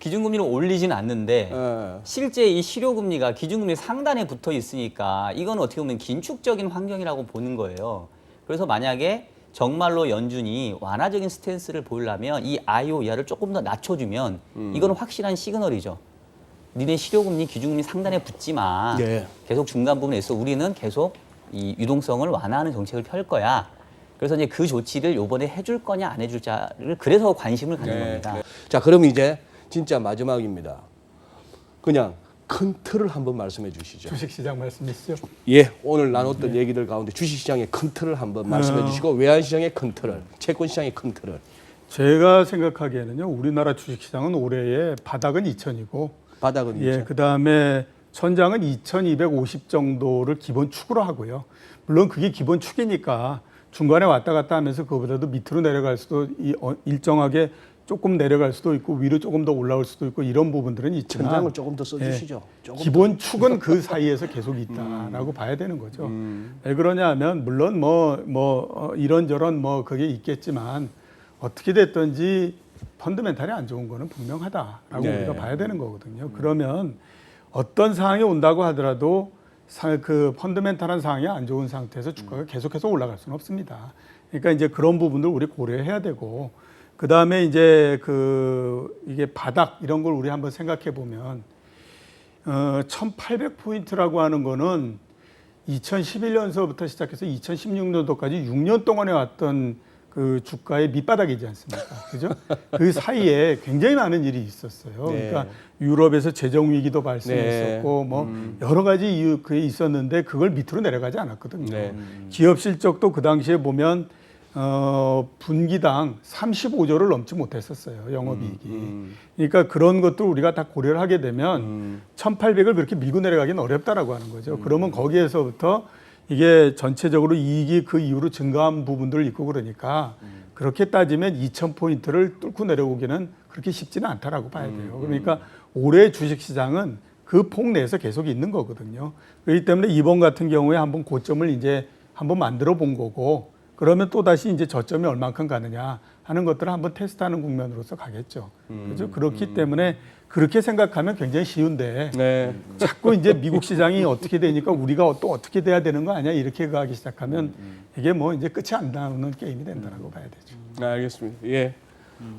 기준금리를 올리지는 않는데 예. 실제 이 실효금리가 기준금리 상단에 붙어 있으니까 이건 어떻게 보면 긴축적인 환경이라고 보는 거예요. 그래서 만약에 정말로 연준이 완화적인 스탠스를 보이려면 이 IOER을 조금 더 낮춰주면 이건 확실한 시그널이죠. 니네 실효금리 기준금리 상단에 붙지 마. 네. 계속 중간 부분에 있어. 우리는 계속 이 유동성을 완화하는 정책을 펼 거야. 그래서 이제 그 조치를 요번에 해줄 거냐 안 해줄자를 그래서 관심을 갖는 겁니다. 자, 그럼 이제 진짜 마지막입니다. 그냥 큰 틀을 한번 말씀해 주시죠. 주식시장 말씀이시죠? 예, 오늘 나눴던 얘기들 가운데 주식시장의 큰 틀을 한번 말씀해 주시고 외환시장의 큰 틀을, 채권시장의 큰 틀을. 제가 생각하기에는요, 우리나라 주식시장은 올해의 바닥은 2,000이고, 바닥은 예, 있죠. 그 다음에 천장은 2,250 정도를 기본 축으로 하고요. 물론 그게 기본 축이니까 중간에 왔다 갔다 하면서 그거보다도 밑으로 내려갈 수도 일정하게 조금 내려갈 수도 있고 위로 조금 더 올라올 수도 있고 이런 부분들은 있지만 천장을 조금 더 써주시죠. 조금 기본 축은 그 사이에서 계속 있다라고 봐야 되는 거죠. 왜 그러냐면 물론 이런저런 그게 있겠지만 어떻게 됐든지 펀더멘탈이 안 좋은 거는 분명하다라고 네. 우리가 봐야 되는 거거든요. 그러면 어떤 상황이 온다고 하더라도 그 펀더멘탈한 상황이 안 좋은 상태에서 주가가 계속해서 올라갈 수는 없습니다. 그러니까 이제 그런 부분들 우리 고려해야 되고 그 다음에 이제 이게 바닥 이런 걸 우리 한번 생각해 보면 1,800포인트라고 하는 거는 2011년서부터 시작해서 2016년도까지 6년 동안에 왔던 그 주가의 밑바닥이지 않습니까? 그죠? 그 사이에 굉장히 많은 일이 있었어요. 네. 그러니까 유럽에서 재정 위기도 발생했었고 여러 가지 이유 그게 있었는데 그걸 밑으로 내려가지 않았거든요. 네. 기업 실적도 그 당시에 보면 분기당 35조를 넘지 못했었어요. 영업이익이. 그러니까 그런 것도 우리가 다 고려를 하게 되면 1,800을 그렇게 밀고 내려가기는 어렵다라고 하는 거죠. 그러면 거기에서부터 이게 전체적으로 이익이 그 이후로 증가한 부분들을 있고 그러니까 그렇게 따지면 2,000포인트를 뚫고 내려오기는 그렇게 쉽지는 않다라고 봐야 돼요. 그러니까 올해 주식시장은 그 폭 내에서 계속 있는 거거든요. 그렇기 때문에 이번 같은 경우에 한번 고점을 이제 한번 만들어 본 거고 그러면 또 다시 이제 저점이 얼만큼 가느냐 하는 것들을 한번 테스트하는 국면으로서 가겠죠. 그렇죠? 그렇기 때문에 그렇게 생각하면 굉장히 쉬운데 네. 자꾸 이제 미국 시장이 어떻게 되니까 우리가 또 어떻게 돼야 되는 거 아니야 이렇게 가기 시작하면 이게 이제 끝이 안 나오는 게임이 된다라고 봐야 되죠. 알겠습니다. 예.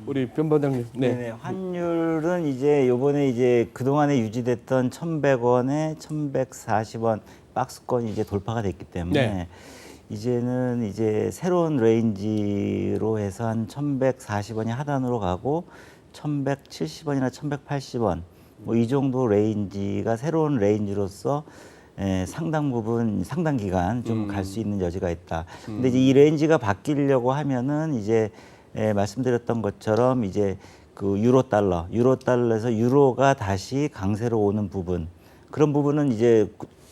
우리 변반장님. 네. 네네. 환율은 이제 요번에 이제 그동안에 유지됐던 1,100원에 1,140원 박스권이 이제 돌파가 됐기 때문에 네. 이제는 이제 새로운 레인지로 해서 한 1,140원이 하단으로 가고 1,170원이나 1,180원 이 정도 레인지가 새로운 레인지로서 상당 부분 상당 기간 좀 갈 수 있는 여지가 있다. 근데 이제 이 레인지가 바뀌려고 하면은 이제 말씀드렸던 것처럼 이제 그 유로달러에서 유로가 다시 강세로 오는 부분 그런 부분은 이제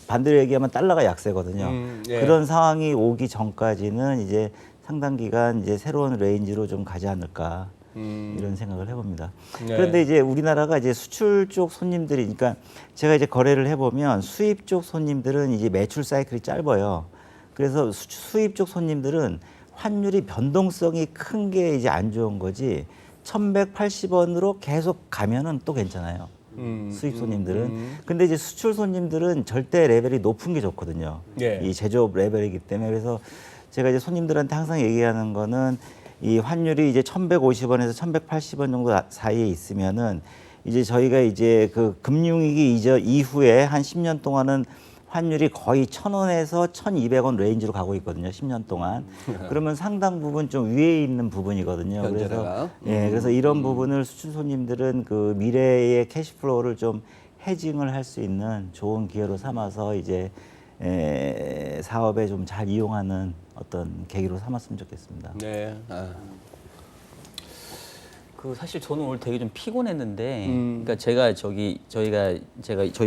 반대로 얘기하면 달러가 약세거든요. 예. 그런 상황이 오기 전까지는 이제 상당 기간 이제 새로운 레인지로 좀 가지 않을까 이런 생각을 해봅니다. 네. 그런데 이제 우리나라가 이제 수출 쪽 손님들이, 그러니까 제가 이제 거래를 해보면 수입 쪽 손님들은 이제 매출 사이클이 짧아요. 그래서 수입 쪽 손님들은 환율이 변동성이 큰 게 이제 안 좋은 거지 1,180원으로 계속 가면은 또 괜찮아요. 수입 손님들은. 근데 이제 수출 손님들은 절대 레벨이 높은 게 좋거든요. 예. 이 제조업 레벨이기 때문에. 그래서 제가 이제 손님들한테 항상 얘기하는 거는 이 환율이 이제 1,150원에서 1,180원 정도 사이에 있으면은 이제 저희가 이제 그 금융위기 이후에 한 10년 동안은 환율이 거의 1,000원에서 1,200원 레인지로 가고 있거든요. 10년 동안. 그러면 상당 부분 좀 위에 있는 부분이거든요. 현재가. 그래서 이런 부분을 수출 손님들은 그 미래의 캐시플로우를 좀 해징을 할 수 있는 좋은 기회로 삼아서 이제 사업에 좀 잘 이용하는 어떤 계기로 삼았으면 좋겠습니다. 네. 사실 저는 오늘 되게 좀 피곤했는데, 그러니까 저희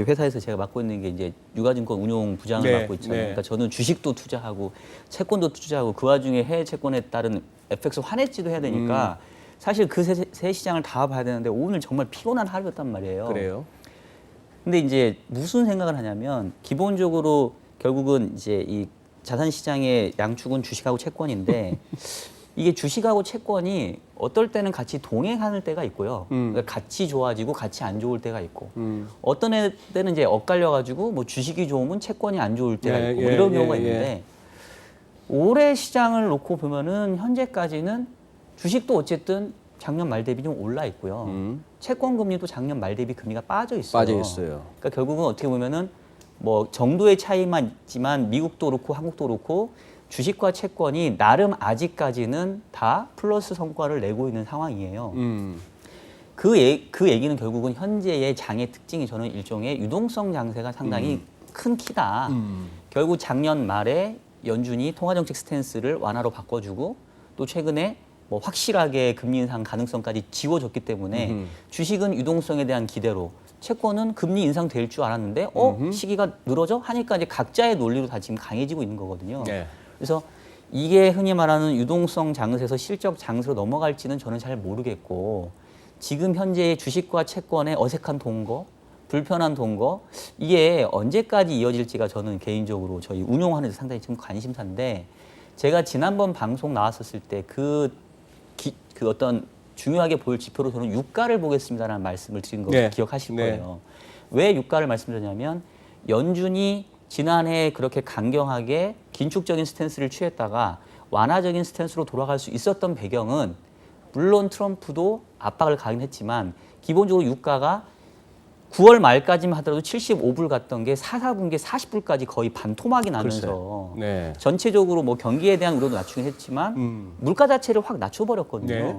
회사에서 제가 맡고 있는 게 이제 유가증권 운용 부장을 네, 맡고 있잖아요. 네. 그러니까 저는 주식도 투자하고 채권도 투자하고 그 와중에 해외 채권에 따른 FX 환해지도 해야 되니까 사실 그 세 시장을 다 봐야 되는데 오늘 정말 피곤한 하루였단 말이에요. 그래요. 근데 이제 무슨 생각을 하냐면 기본적으로 결국은 이제 이 자산 시장의 양축은 주식하고 채권인데 이게 주식하고 채권이 어떨 때는 같이 동행하는 때가 있고요. 그러니까 같이 좋아지고 같이 안 좋을 때가 있고 어떤 때는 이제 엇갈려 가지고 뭐 주식이 좋으면 채권이 안 좋을 때가 예, 있고 뭐 예, 이런 예, 경우가 예. 있는데 올해 시장을 놓고 보면은 현재까지는 주식도 어쨌든 작년 말 대비 좀 올라 있고요. 채권 금리도 작년 말 대비 금리가 빠져 있어요. 빠져 있어요. 그러니까 결국은 어떻게 보면은 뭐 정도의 차이만 있지만 미국도 그렇고 한국도 그렇고 주식과 채권이 나름 아직까지는 다 플러스 성과를 내고 있는 상황이에요. 그 얘기는 결국은 현재의 장의 특징이 저는 일종의 유동성 장세가 상당히 큰 키다. 결국 작년 말에 연준이 통화정책 스탠스를 완화로 바꿔주고 또 최근에 뭐 확실하게 금리 인상 가능성까지 지워졌기 때문에 주식은 유동성에 대한 기대로 채권은 금리 인상될 줄 알았는데 시기가 늘어져 하니까 이제 각자의 논리로 다 지금 강해지고 있는 거거든요. 네. 그래서 이게 흔히 말하는 유동성 장세에서 실적 장세로 넘어갈지는 저는 잘 모르겠고 지금 현재의 주식과 채권의 어색한 동거, 불편한 동거 이게 언제까지 이어질지가 저는 개인적으로 저희 운용하는 데 상당히 지금 관심사인데 제가 지난번 방송 나왔었을 때 그 어떤 중요하게 보일 지표로 저는 유가를 보겠습니다라는 말씀을 드린 거 네. 기억하실 네. 거예요. 왜 유가를 말씀드렸냐면 연준이 지난해 그렇게 강경하게 긴축적인 스탠스를 취했다가 완화적인 스탠스로 돌아갈 수 있었던 배경은 물론 트럼프도 압박을 가긴 했지만 기본적으로 유가가 9월 말까지만 하더라도 75불 갔던 게 4, 4분기에 40불까지 거의 반토막이 나면서 네. 전체적으로 뭐 경기에 대한 우려도 낮추긴 했지만 물가 자체를 확 낮춰버렸거든요. 네.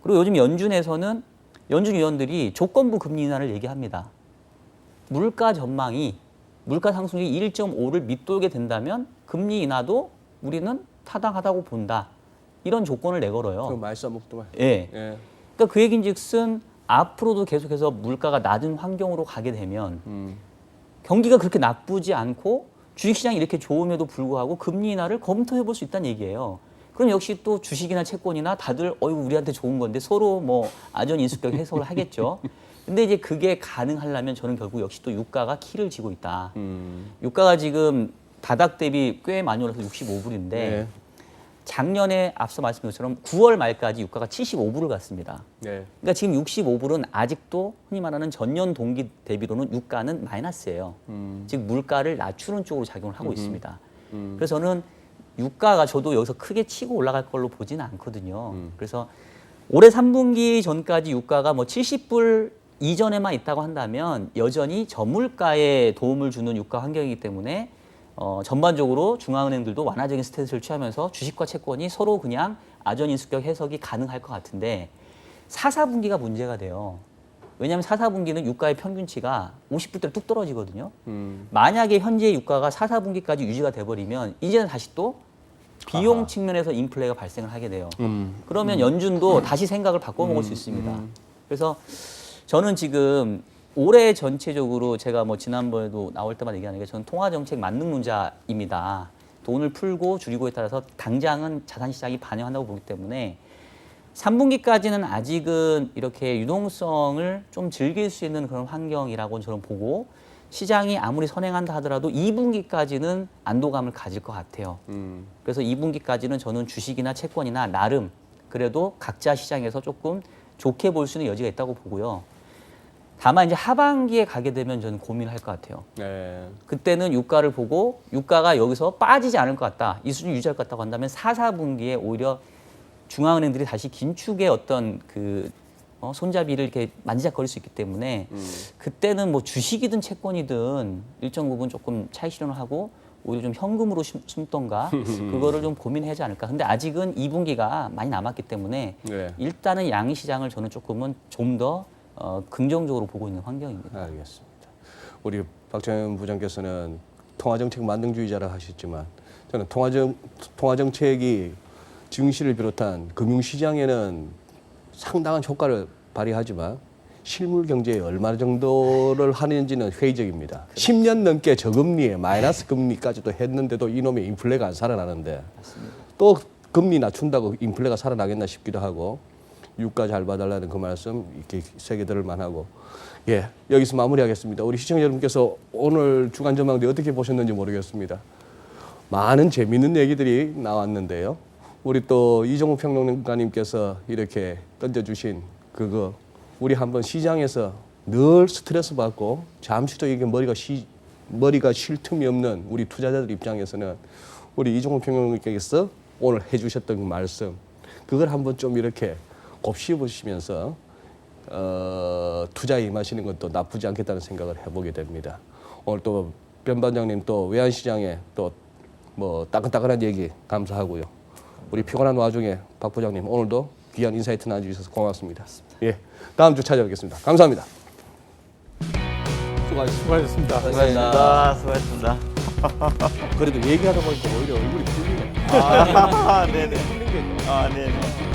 그리고 요즘 연준에서는 연준 위원들이 조건부 금리 인하를 얘기합니다. 물가 전망이 물가 상승률이 1.5를 밑돌게 된다면 금리 인하도 우리는 타당하다고 본다. 이런 조건을 내걸어요. 그 말 써먹더만. 예. 예. 그러니까 그 얘기인즉슨 앞으로도 계속해서 물가가 낮은 환경으로 가게 되면 경기가 그렇게 나쁘지 않고 주식시장이 이렇게 좋음에도 불구하고 금리 인하를 검토해 볼 수 있다는 얘기예요. 그럼 역시 또 주식이나 채권이나 다들 우리한테 좋은 건데 서로 뭐 아전인수격 해석을 하겠죠. 근데 이제 그게 가능하려면 저는 결국 역시 또 유가가 키를 쥐고 있다. 유가가 지금 바닥 대비 꽤 많이 올라서 65불인데 네. 작년에 앞서 말씀드린 것처럼 9월 말까지 유가가 75불을 갔습니다. 네. 그러니까 지금 65불은 아직도 흔히 말하는 전년 동기 대비로는 유가는 마이너스예요. 즉 물가를 낮추는 쪽으로 작용을 하고 있습니다. 그래서 저는 유가가 저도 여기서 크게 치고 올라갈 걸로 보지는 않거든요. 그래서 올해 3분기 전까지 유가가 뭐 70불 이전에만 있다고 한다면 여전히 저물가에 도움을 주는 유가 환경이기 때문에 전반적으로 중앙은행들도 완화적인 스탠스를 취하면서 주식과 채권이 서로 그냥 아전인수격 해석이 가능할 것 같은데 4, 4분기가 문제가 돼요. 왜냐하면 4, 4분기는 유가의 평균치가 50불대로 뚝 떨어지거든요. 만약에 현재 유가가 4, 4분기까지 유지가 돼버리면 이제는 다시 또 비용 측면에서 인플레가 발생을 하게 돼요. 그러면 연준도 다시 생각을 바꿔먹을 수 있습니다. 그래서 저는 지금 올해 전체적으로 제가 뭐 지난번에도 나올 때마다 얘기하는 게 저는 통화정책 만능문자입니다. 돈을 풀고 줄이고에 따라서 당장은 자산시장이 반영한다고 보기 때문에 3분기까지는 아직은 이렇게 유동성을 좀 즐길 수 있는 그런 환경이라고 저는 보고 시장이 아무리 선행한다 하더라도 2분기까지는 안도감을 가질 것 같아요. 그래서 2분기까지는 저는 주식이나 채권이나 나름 그래도 각자 시장에서 조금 좋게 볼 수 있는 여지가 있다고 보고요. 다만 이제 하반기에 가게 되면 저는 고민할 것 같아요. 네. 그때는 유가를 보고 유가가 여기서 빠지지 않을 것 같다. 이 수준 유지할 것 같다고 한다면 4, 4분기에 오히려 중앙은행들이 다시 긴축의 어떤 그 손잡이를 이렇게 만지작거릴 수 있기 때문에 그때는 뭐 주식이든 채권이든 일정 부분 조금 차익 실현을 하고 오히려 좀 현금으로 숨던가 그거를 좀 고민해야 하지 않을까. 근데 아직은 2분기가 많이 남았기 때문에 네. 일단은 양시장을 저는 조금은 좀 더 긍정적으로 보고 있는 환경입니다. 알겠습니다. 우리 박정현 부장께서는 통화정책 만능주의자라 하셨지만 저는 통화정책이 증시를 비롯한 금융시장에는 상당한 효과를 발휘하지만 실물 경제에 얼마 정도를 하는지는 회의적입니다. 10년 넘게 저금리에 마이너스 금리까지도 했는데도 이놈의 인플레가 안 살아나는데 또 금리 낮춘다고 인플레가 살아나겠나 싶기도 하고 유가 잘 봐달라는 그 말씀 이렇게 새겨들을 만하고 예 여기서 마무리하겠습니다. 우리 시청자 여러분께서 오늘 주간 전망대 어떻게 보셨는지 모르겠습니다. 많은 재미있는 얘기들이 나왔는데요. 우리 또 이종욱 평론가님께서 이렇게 던져주신 그거 우리 한번 시장에서 늘 스트레스 받고 잠시도 이게 머리가 쉴 틈이 없는 우리 투자자들 입장에서는 우리 이종욱 평론가님께서 오늘 해주셨던 그 말씀 그걸 한번 좀 이렇게 곱씹어 보시면서 투자에 임하시는 것도 나쁘지 않겠다는 생각을 해보게 됩니다. 오늘 또 변 반장님 또 외환시장에 또 뭐 따끈따끈한 얘기 감사하고요. 우리 피곤한 와중에 박 부장님 오늘도 귀한 인사이트 나눠주셔서 고맙습니다. 예, 다음 주 찾아뵙겠습니다. 감사합니다. 수고하셨습니다. 수고하셨습니다. 그래도 얘기하다 보니까 오히려 얼굴이 풀리네. 네네. 네네.